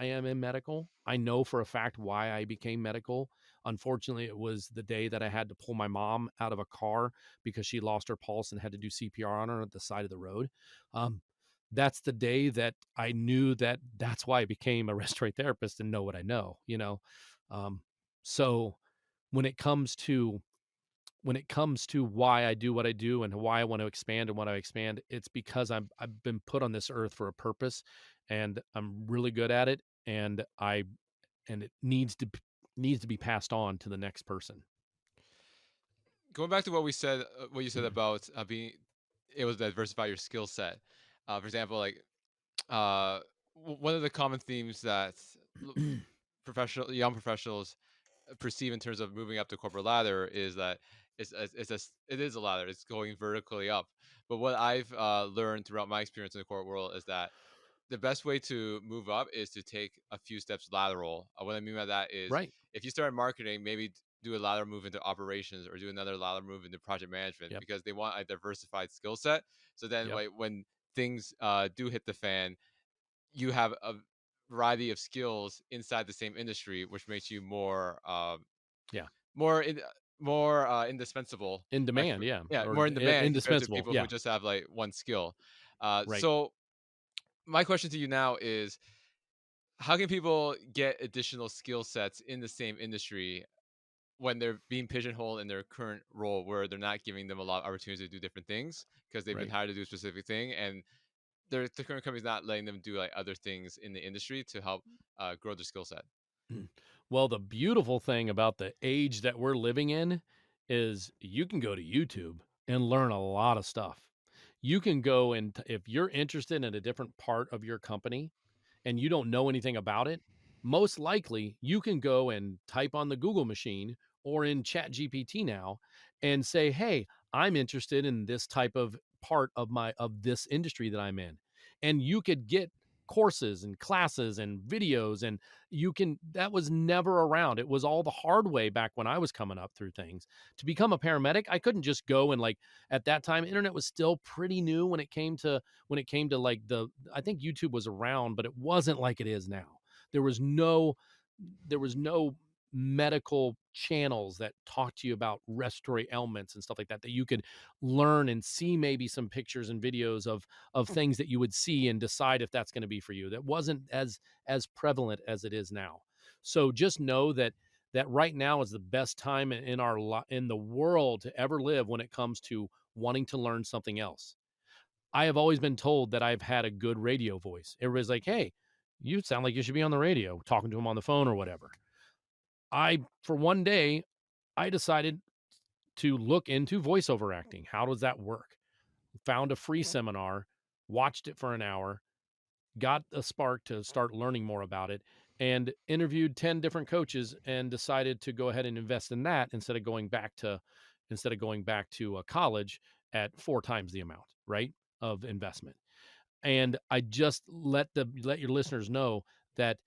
am in medical. I know for a fact why I became medical. Unfortunately, it was the day that I had to pull my mom out of a car because she lost her pulse and had to do CPR on her at the side of the road. Um, that's the day that I knew that that's why I became a respiratory therapist and know what I know. Um, so when it comes to why I do what I do and why I want to expand and what I expand, it's because I've been put on this earth for a purpose, and I'm really good at it, and it needs to be passed on to the next person. Going back to what you said about being able to diversify your skill set. For example, like uh, one of the common themes that l- young professionals perceive in terms of moving up the corporate ladder is that it is a ladder. It's going vertically up. But what I've learned throughout my experience in the corporate world is that the best way to move up is to take a few steps lateral. What I mean by that is Right. if you start in marketing, maybe do a lateral move into operations or do another lateral move into project management Yep. because they want a diversified skill set. So then, Yep. like, when things do hit the fan, you have a variety of skills inside the same industry, which makes you Yeah. more in, more indispensable. In Like, demand, yeah, yeah, or more in demand compared to indispensable. people who Yeah. just have like one skill. Right. So my question to you now is how can people get additional skill sets in the same industry when they're being pigeonholed in their current role where they're not giving them a lot of opportunities to do different things because they've been Right. hired to do a specific thing and the current company's not letting them do like other things in the industry to help grow their skill set. Mm. Well, the beautiful thing about the age that we're living in is you can go to YouTube and learn a lot of stuff. You can go and if you're interested in a different part of your company and you don't know anything about it, most likely you can go and type on the Google machine or in Chat GPT now and say, "Hey, I'm interested in this type of part of this industry that I'm in." And you could get courses and classes and videos, and you can that was never around. It was all the hard way back when I was coming up through things. To become a paramedic, I couldn't just go and like at that time internet was still pretty new when it came to like the I think YouTube was around, but it wasn't like it is now. There was no there was no medical channels that talk to you about respiratory ailments and stuff like that you could learn and see maybe some pictures and videos of things that you would see and decide if that's going to be for you. That wasn't as prevalent as it is now. So just know that right now is the best time in the world to ever live when it comes to wanting to learn something else. I have always been told that I've had a good radio voice. Everybody's like, "Hey, you sound like you should be on the radio talking to him on the phone or whatever." For one day, I decided to look into voiceover acting. How does that work? Found a free seminar, watched it for an hour, got a spark to start learning more about it, and interviewed 10 different coaches and decided to go ahead and invest in that instead of going back to college at 4 times the amount, right, of investment. And I just let your listeners know that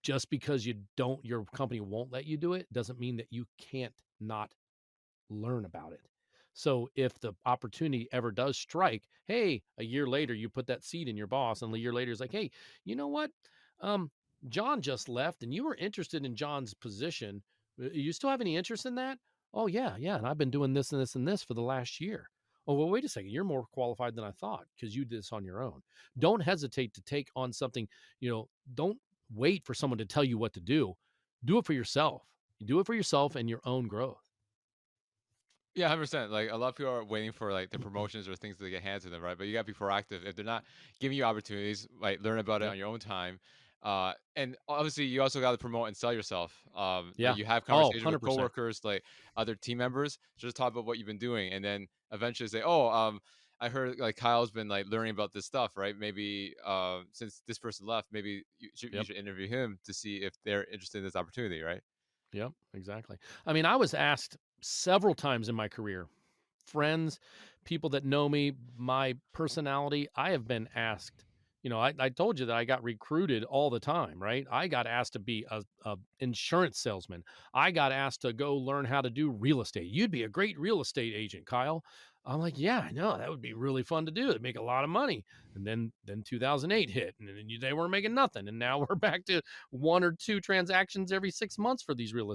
just because your company won't let you do it doesn't mean that you can't not learn about it. So if the opportunity ever does strike, hey, a year later you put that seed in your boss, and a year later it's like, hey, you know what? Um, John just left, and you were interested in John's position. You still have any interest in that? Oh yeah, yeah. And I've been doing this and this and this for the last year. Oh well, wait a second. You're more qualified than I thought because you did this on your own. Don't hesitate to take on something. Don't wait for someone to tell you what to do. Do it for yourself. Do it for yourself and your own growth. Yeah, 100%. Like a lot of people are waiting for like the promotions or things to get handed to them, right? But you gotta be proactive. If they're not giving you opportunities, like learn about it Yep. on your own time. And obviously you also gotta promote and sell yourself. Like Yeah. you have Oh, conversations with 100%. coworkers, like other team members, just talk about what you've been doing, and then eventually say, "Oh, I heard like Kyle's been like learning about this stuff, right? Maybe since this person left, maybe you Yep. should interview him to see if they're interested in this opportunity, right?" Yep. Exactly. I mean, I was asked several times in my career, friends, people that know me, my personality, I have been asked, I told you that I got recruited all the time, right? I got asked to be a insurance salesman. I got asked to go learn how to do real estate. You'd be a great real estate agent, Kyle. I'm like, yeah, I know that would be really fun to do. It'd make a lot of money. And then 2008 hit, and then they weren't making nothing. And now we're back to one or two transactions every 6 months for these real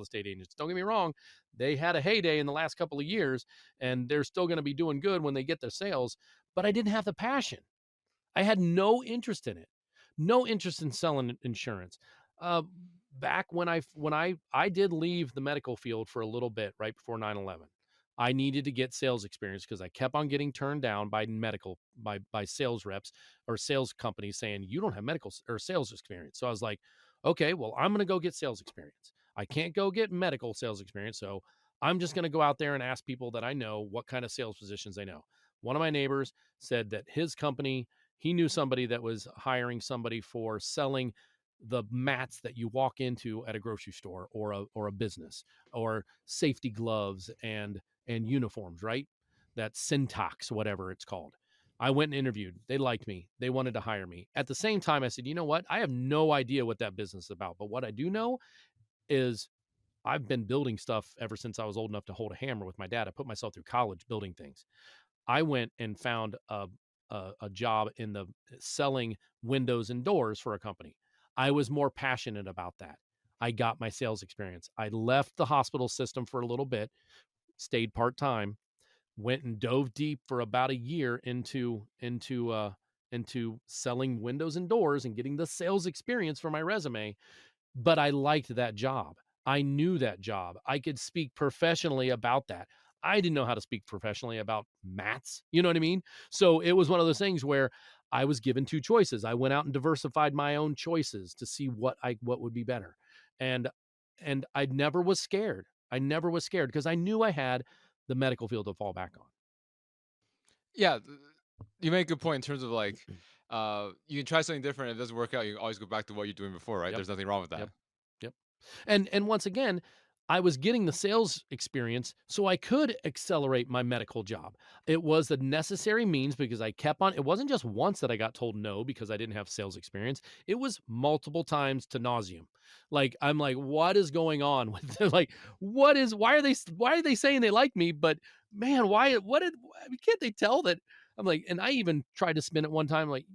estate agents. Don't get me wrong, they had a heyday in the last couple of years, and they're still going to be doing good when they get their sales. But I didn't have the passion. I had no interest in it, no interest in selling insurance. Uh, Back when I did leave the medical field for a little bit right before 9/11. I needed to get sales experience because I kept on getting turned down by sales reps or sales companies saying you don't have medical or sales experience. So I was like, okay, well I'm going to go get sales experience. I can't go get medical sales experience, so I'm just going to go out there and ask people that I know what kind of sales positions they know. One of my neighbors said that his company he knew somebody that was hiring somebody for selling the mats that you walk into at a grocery store or a business or safety gloves and uniforms, right? That Syntax, whatever it's called. I went and interviewed. They liked me. They wanted to hire me. At the same time, I said, you know what? I have no idea what that business is about. But what I do know is I've been building stuff ever since I was old enough to hold a hammer with my dad. I put myself through college building things. I went and found a job in the selling windows and doors for a company. I was more passionate about that. I got my sales experience. I left the hospital system for a little bit, stayed part time, went and dove deep for about a year into selling windows and doors and getting the sales experience for my resume, but I liked that job. I knew that job. I could speak professionally about that. I didn't know how to speak professionally about mats. You know what I mean? So it was one of those things where I was given two choices. I went out and diversified my own choices to see what would be better. And I never was scared. I never was scared because I knew I had the medical field to fall back on. Yeah, you make a good point in terms of like, you can try something different. If it doesn't work out, you can always go back to what you're doing before, right? Yep. There's nothing wrong with that. Yep. Yep. And once again, I was getting the sales experience so I could accelerate my medical job. It was a necessary means because I kept on, it wasn't just once that I got told no because I didn't have sales experience. It was multiple times to nauseum. Like, I'm like, what is going on with like, what is, why are they saying they like me? But man, can't they tell that? I'm like, and I even tried to spin it one time, like,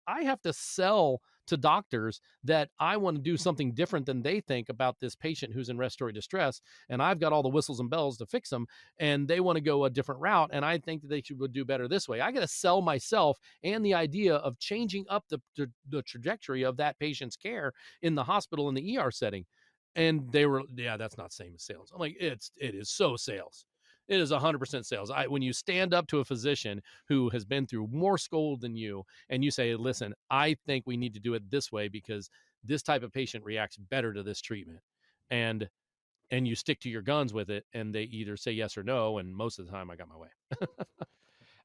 I have to sell to doctors that I want to do something different than they think about this patient who's in respiratory distress. And I've got all the whistles and bells to fix them. And they want to go a different route. And I think that they would do better this way. I got to sell myself and the idea of changing up the trajectory of that patient's care in the hospital in the ER setting. And they were, yeah, that's not same as sales. I'm like, it is so sales. It is 100% sales. When you stand up to a physician who has been through more school than you, and you say, listen, I think we need to do it this way because this type of patient reacts better to this treatment. And you stick to your guns with it, and they either say yes or no, and most of the time I got my way.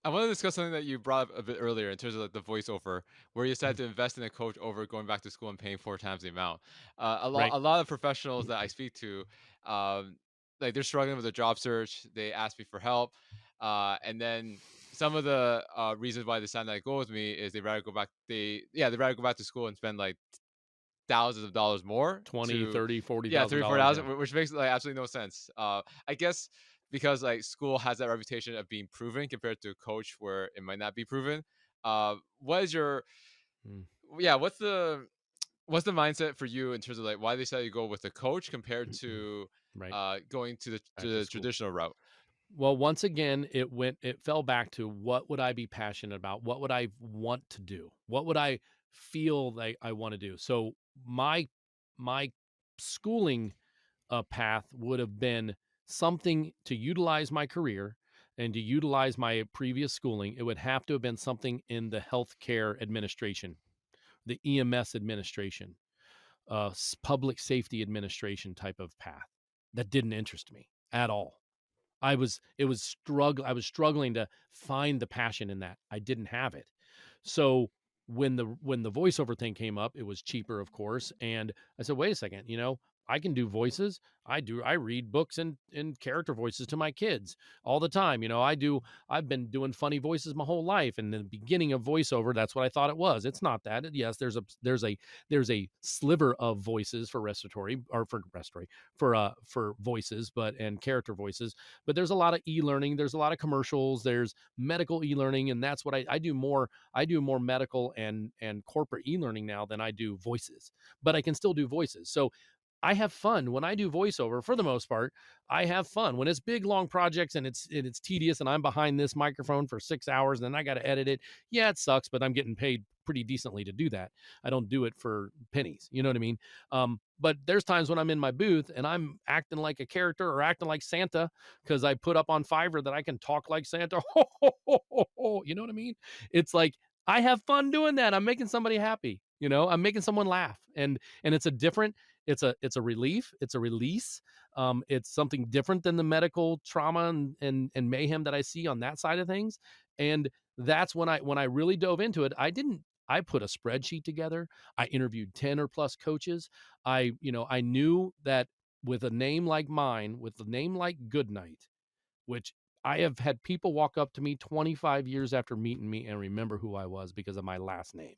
I want to discuss something that you brought up a bit earlier in terms of like the voiceover, where you said Mhm. to invest in a coach over going back to school and paying 4 times the amount. Right. A lot of professionals that I speak to, um, like they're struggling with a job search. They ask me for help, and then some of the reasons why they decide to go with me is they rather go back. They rather go back to school and spend like thousands of dollars more 20, to 30, yeah, $40,000. 34,000, Yeah. which makes like absolutely no sense. I guess because like school has that reputation of being proven compared to coach where it might not be proven. What is your Mm, yeah, what's the mindset for you in terms of like why they say you go with a coach compared to right. going Back to to the school. traditional route? Well, once again, it fell back to what would I be passionate about? What would I want to do? What would I feel like I want to do? So my schooling path would have been something to utilize my career and to utilize my previous schooling. It would have to have been something in the healthcare administration, the EMS administration, public safety administration type of path. That didn't interest me at all. I was struggling to find the passion in that. I didn't have it. So when the voiceover thing came up, it was cheaper, of course, and I said, "Wait a second, I can do voices. I read books and character voices to my kids all the time. I've been doing funny voices my whole life, and the beginning of voiceover, that's what I thought it was. It's not that. Yes, there's a sliver of voices for respiratory or for respiratory for voices, but and character voices, but there's a lot of e-learning, there's a lot of commercials, there's medical e-learning, and that's what I do more. I do more medical and corporate e-learning now than I do voices, but I can still do voices. So I have fun when I do voiceover. For the most part, I have fun when it's big, long projects and it's tedious, and I'm behind this microphone for 6 hours, and then I got to edit it. Yeah, it sucks, but I'm getting paid pretty decently to do that. I don't do it for pennies. You know what I mean? But there's times when I'm in my booth and I'm acting like a character or acting like Santa because I put up on Fiverr that I can talk like Santa. You know what I mean? It's like I have fun doing that. I'm making somebody happy. I'm making someone laugh, and it's a different. It's a relief. It's a release. It's something different than the medical trauma and mayhem that I see on that side of things. And that's when I really dove into it. I put a spreadsheet together. I interviewed 10 or plus coaches. I knew that with a name like mine, with a name like Goodnight, which I have had people walk up to me 25 years after meeting me and remember who I was because of my last name.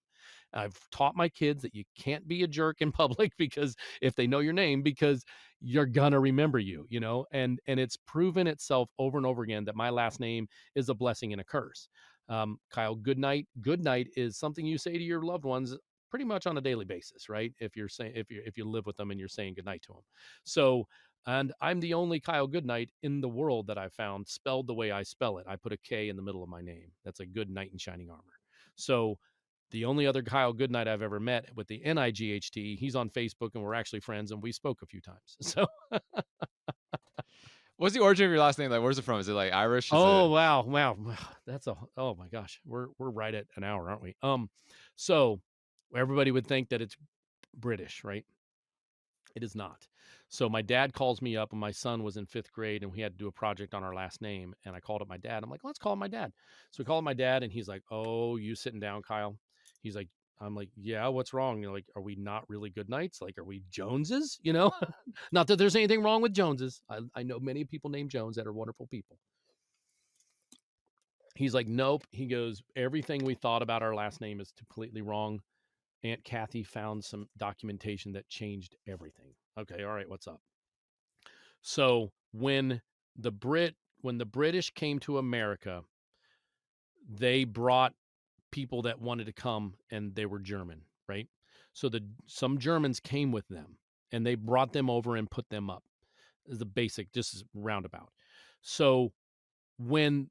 I've taught my kids that you can't be a jerk in public because if they know your name, because you're gonna remember and it's proven itself over and over again that my last name is a blessing and a curse. Kyle Goodnight. Goodnight is something you say to your loved ones pretty much on a daily basis, right? If you live with them and you're saying goodnight to them. So and I'm the only Kyle Goodnight in the world that I've found spelled the way I spell it. I put a K in the middle of my name. That's a good knight in shining armor. So the only other Kyle Goodnight I've ever met with the NIGHT, he's on Facebook and we're actually friends and we spoke a few times. So, What's the origin of your last name? Like, where's it from? Is it like Irish? Is oh it wow, wow, oh my gosh, we're right at an hour, aren't we? So everybody would think that it's British, right? It is not. So my dad calls me up when my son was in 5th grade and we had to do a project on our last name. And I called up my dad. I'm like, let's call him my dad. So we called my dad and he's like, oh, you sitting down, Kyle. He's like, I'm like, yeah, what's wrong? You're like, are we not really good nights? Like, are we Joneses? You know, not that there's anything wrong with Joneses. I know many people named Jones that are wonderful people. He's like, nope. He goes, everything we thought about our last name is completely wrong. Aunt Kathy found some documentation that changed everything. Okay, all right, what's up? So when the British came to America, they brought people that wanted to come and they were German, right? So some Germans came with them and they brought them over and put them up. The basic, just is roundabout. So when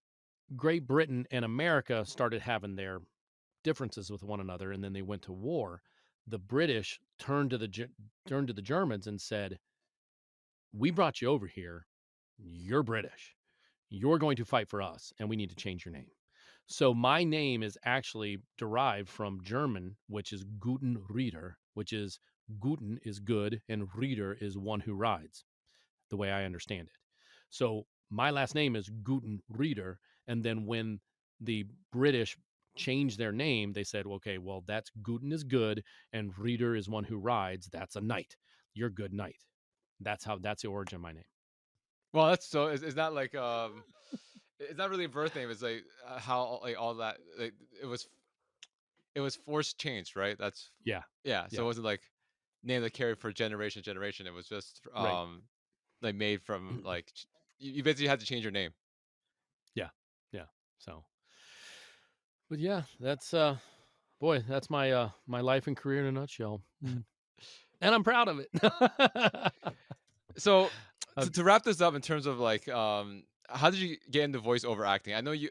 Great Britain and America started having their differences with one another and then they went to war, the British turned to the Germans and said, "We brought you over here. You're British. You're going to fight for us and we need to change your name." So my name is actually derived from German, which is Guten Rieder, which is Guten is good and Rieder is one who rides, the way I understand it. So my last name is Guten Rieder. And then when the British changed their name, they said, okay, well, that's Guten is good and Rieder is one who rides. That's a knight. You're good knight. That's the origin of my name. Well, that's so. It's not like it's not really a birth name. It's like how like all that like it was it was forced change, right? That's Yeah. yeah. So Yeah. it wasn't like name that carried for generation generation. It was just Right. like made from like you basically had to change your name. Yeah. Yeah. So, but yeah, that's boy, that's my life and career in a nutshell. Mm. And I'm proud of it. So uh, to wrap this up in terms of like how did you get into voiceover acting? I know you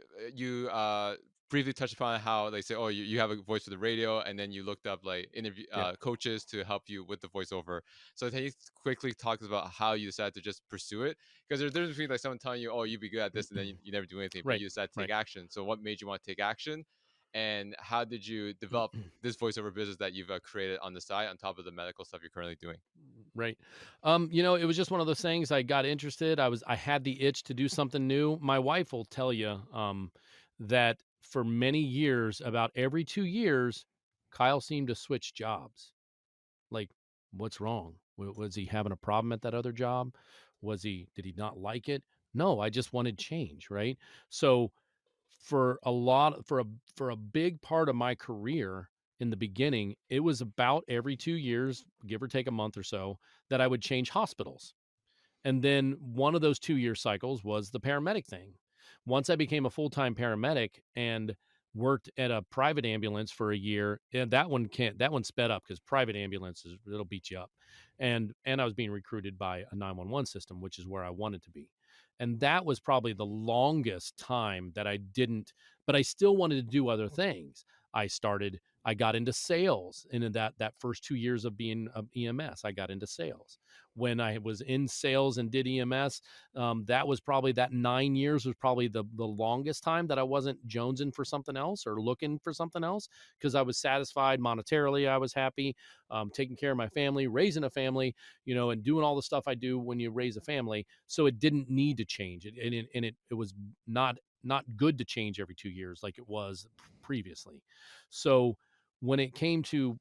briefly touched upon how they say, oh, you have a voice for the radio, and then you looked up like interview yeah. coaches to help you with the voiceover. So can you quickly talk about how you decided to just pursue it? Because there's a difference between like someone telling you, oh, you'd be good at this, and then you never do anything, but Right. you decided to take Right. action. So what made you want to take action? And how did you develop this voiceover business that you've created on the side on top of the medical stuff you're currently doing? Right. It was just one of those things. I got interested. I had the itch to do something new. My wife will tell you that for many years, about every 2 years, Kyle seemed to switch jobs. Like, what's wrong? Was he having a problem at that other job? Did he not like it? No, I just wanted change, right? So for a lot for a big part of my career in the beginning, it was about every 2 years, give or take a month or so, that I would change hospitals. And then one of those 2-year cycles was the paramedic thing. Once I became a full-time paramedic and worked at a private ambulance for a year, and that one sped up because private ambulances, it'll beat you up. And I was being recruited by a 911 system, which is where I wanted to be. And that was probably the longest time that I didn't, but I still wanted to do other things. I got into sales, and in that first 2 years of being EMS, I got into sales. When I was in sales and did EMS, that 9 years was probably the longest time that I wasn't jonesing for something else or looking for something else, because I was satisfied monetarily. I was happy, taking care of my family, raising a family, and doing all the stuff I do when you raise a family. So it didn't need to change. It was not good to change every 2 years like it was previously. So when it came to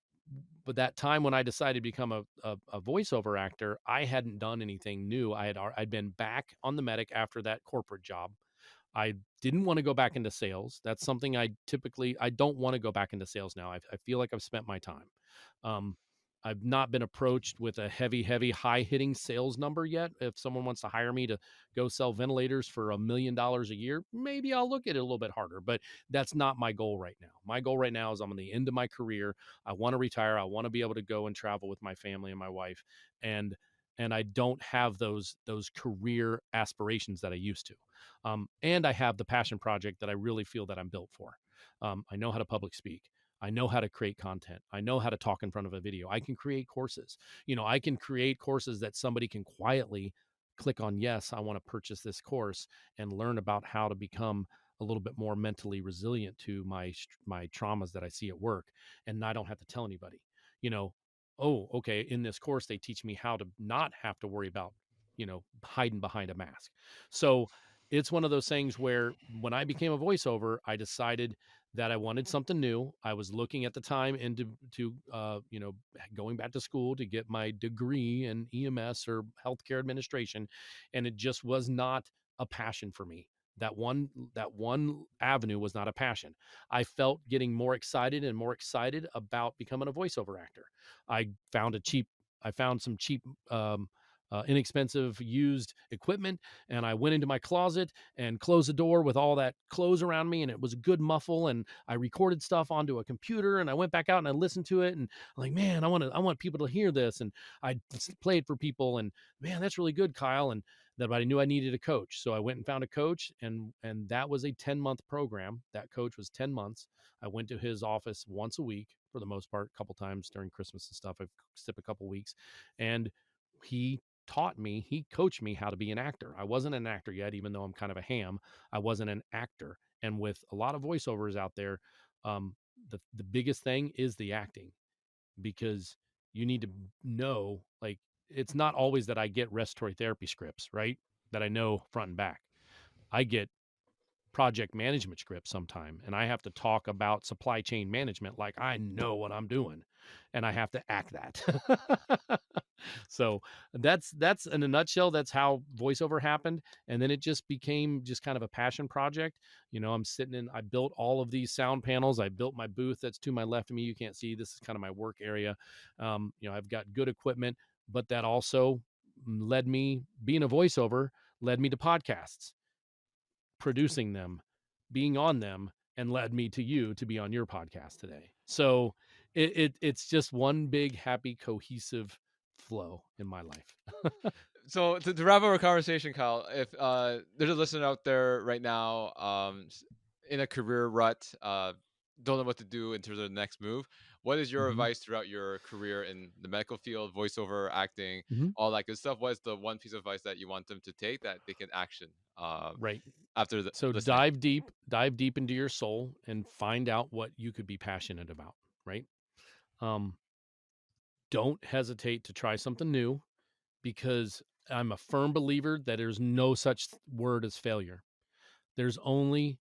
but that time when I decided to become a voiceover actor, I hadn't done anything new. I'd been back on the medic after that corporate job. I didn't want to go back into sales. That's something I don't want to go back into sales now. I feel like I've spent my time. Um, I've not been approached with a heavy, high hitting sales number yet. If someone wants to hire me to go sell ventilators for $1 million a year, maybe I'll look at it a little bit harder, but that's not my goal right now. My goal right now is I'm on the end of my career. I want to retire. I want to be able to go and travel with my family and my wife. And I don't have those career aspirations that I used to. And I have the passion project that I really feel that I'm built for. I know how to public speak. I know how to create content. I know how to talk in front of a video. I can create courses. I can create courses that somebody can quietly click on, yes, I want to purchase this course and learn about how to become a little bit more mentally resilient to my traumas that I see at work, and I don't have to tell anybody. You know, oh, okay, in this course they teach me how to not have to worry about, hiding behind a mask. So it's one of those things where when I became a voiceover, I decided that I wanted something new. I was looking at the time into going back to school to get my degree in EMS or healthcare administration, and it just was not a passion for me. That one avenue was not a passion. I felt getting more excited and more excited about becoming a voiceover actor. I found a cheap I found some cheap inexpensive used equipment, and I went into my closet and closed the door with all that clothes around me, and it was a good muffle, and I recorded stuff onto a computer, and I went back out and I listened to it, and I'm like, man, I want people to hear this, and I played for people, and man, that's really good, Kyle. And that I knew I needed a coach, so I went and found a coach, and that was a 10-month program. That coach was 10 months. I went to his office once a week for the most part, a couple times during Christmas and stuff. I skipped a couple weeks, and he he coached me how to be an actor. I wasn't an actor yet, even though I'm kind of a ham. I wasn't an actor. And with a lot of voiceovers out there, um, the biggest thing is the acting, because you need to know, like, it's not always that I get respiratory therapy scripts, right? That I know front and back. I get project management script sometime, and I have to talk about supply chain management like I know what I'm doing, and I have to act that. So that's in a nutshell, that's how voiceover happened. And then it just became just kind of a passion project. I'm sitting in I built all of these sound panels. I built my booth that's to my left of me. You can't see, this is kind of my work area. I've got good equipment, but that also led me, being a voiceover led me to podcasts, producing them, being on them, and led me to you to be on your podcast today. So it's just one big happy cohesive flow in my life. So to wrap up our conversation, Kyle, if there's a listener out there right now, in a career rut, don't know what to do in terms of the next move, what is your Mhm. advice throughout your career in the medical field, voiceover, acting, Mhm. all that good stuff? What is the one piece of advice that you want them to take that they can action Right. after So listening? dive deep into your soul and find out what you could be passionate about, right? Um don't hesitate to try something new, because I'm a firm believer that there's no such word as failure. There's only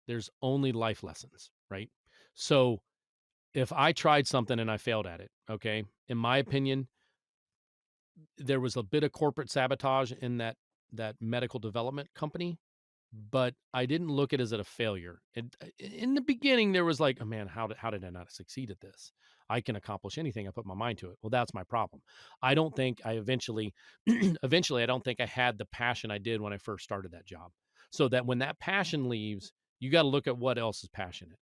life lessons, right? So if I tried something and I failed at it, okay, in my opinion, there was a bit of corporate sabotage in that medical development company, but I didn't look at it as a failure. In the beginning, there was like, oh man, how did I not succeed at this? I can accomplish anything I put my mind to it. Well, that's my problem. I don't think I eventually, eventually, I don't think I had the passion I did when I first started that job. So that when that passion leaves, you got to look at what else is passionate.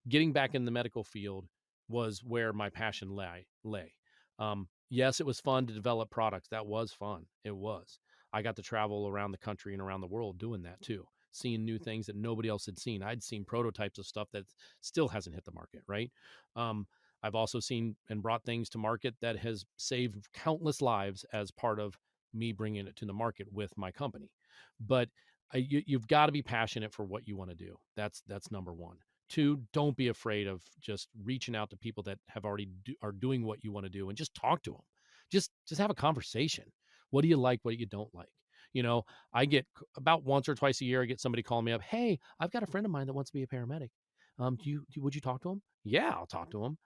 Getting back in the medical field was where my passion lay. Yes, it was fun to develop products. That was fun. It was. I got to travel around the country and around the world doing that too, seeing new things that nobody else had seen. I'd seen prototypes of stuff that still hasn't hit the market, right? Um, I've also seen and brought things to market that has saved countless lives as part of me bringing it to the market with my company. But you've got to be passionate for what you want to do. That's number one. Two, don't be afraid of just reaching out to people that have already are doing what you want to do, and just talk to them. Just have a conversation. What do you like? What do you don't like? You know, I get about once or twice a year, I get somebody calling me up. Hey, I've got a friend of mine that wants to be a paramedic. Would you talk to him? Yeah, I'll talk to him.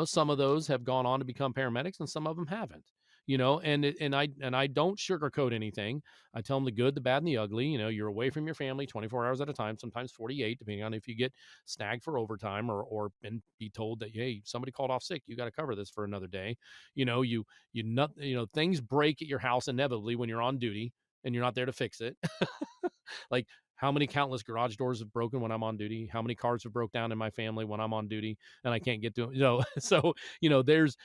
Some of those have gone on to become paramedics, and some of them haven't. And I don't sugarcoat anything. I tell them the good, the bad, and the ugly. You're away from your family 24 hours at a time, sometimes 48, depending on if you get snagged for overtime, or been be told that, hey, somebody called off sick, you got to cover this for another day. Things break at your house inevitably when you're on duty and you're not there to fix it. Like, how many countless garage doors have broken when I'm on duty? How many cars have broke down in my family when I'm on duty and I can't get to them? So there's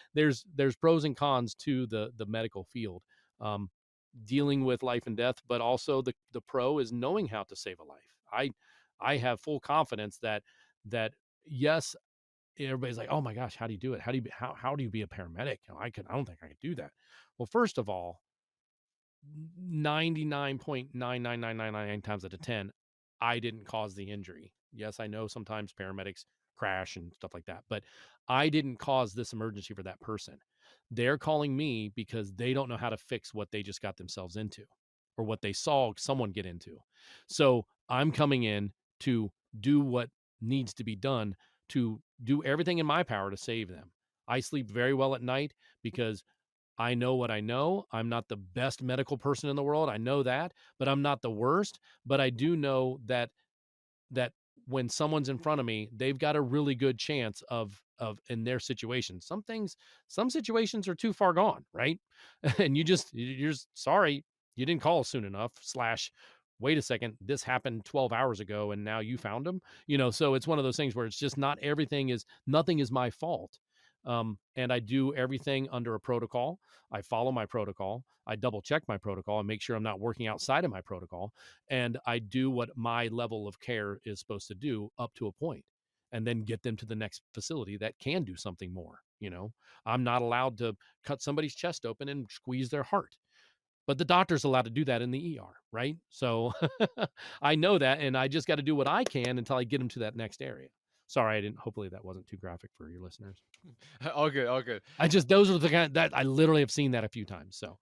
pros and cons to the medical field. Um, Dealing with life and death, but also the pro is knowing how to save a life. I have full confidence that yes, everybody's like, oh my gosh, how do you do it? How do you be a paramedic? I don't think I could do that. Well, first of all, 99.99999 times out of 10, I didn't cause the injury. Yes, I know sometimes paramedics crash and stuff like that, but I didn't cause this emergency for that person. They're calling me because they don't know how to fix what they just got themselves into, or what they saw someone get into. So I'm coming in to do what needs to be done to do everything in my power to save them. I sleep very well at night because I know what I know. I'm not the best medical person in the world. I know that, but I'm not the worst. But I do know that when someone's in front of me, they've got a really good chance of in their situation. Some situations are too far gone, right? And you're just sorry you didn't call soon enough. Slash, wait a second, this happened 12 hours ago, and now you found them. So it's one of those things where it's just not everything is nothing is my fault. And I do everything under a protocol. I follow my protocol. I double check my protocol and make sure I'm not working outside of my protocol, and I do what my level of care is supposed to do up to a point, and then get them to the next facility that can do something more. I'm not allowed to cut somebody's chest open and squeeze their heart, but the doctor's allowed to do that in the ER, right? So I know that, and I just got to do what I can until I get them to that next area. Sorry, I didn't. Hopefully, that wasn't too graphic for your listeners. All good, all good. Those are the kind that I literally have seen that a few times. So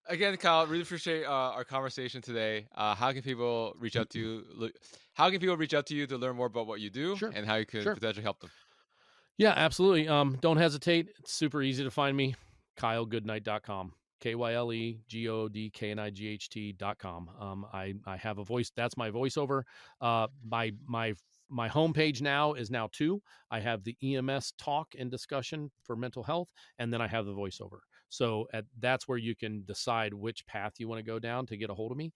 Again, Kyle, really appreciate our conversation today. How can people reach out to you? How can people reach out to you to learn more about what you do sure, and how you can sure. potentially help them? Yeah, absolutely. Don't hesitate. It's super easy to find me. KyleGoodknight.com. KyleGoodknight.com. I have a voice. That's my voiceover. My homepage now is now two. I have the EMS talk and discussion for mental health, and then I have the voiceover. So that's where you can decide which path you want to go down to get a hold of me.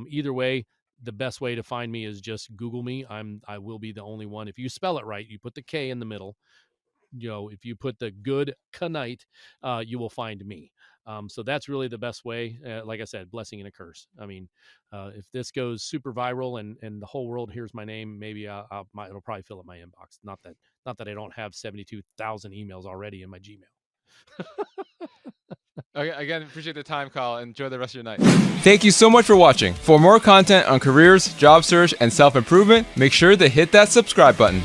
Either way, the best way to find me is just Google me. I will be the only one. If you spell it right, you put the K in the middle. If you put the good Knight, you will find me. So that's really the best way. Like I said, blessing and a curse. I mean, if this goes super viral and the whole world hears my name, maybe it'll probably fill up my inbox. Not that I don't have 72,000 emails already in my Gmail. Okay, again, appreciate the time, Kyle. Enjoy the rest of your night. Thank you so much for watching. For more content on careers, job search, and self-improvement, make sure to hit that subscribe button.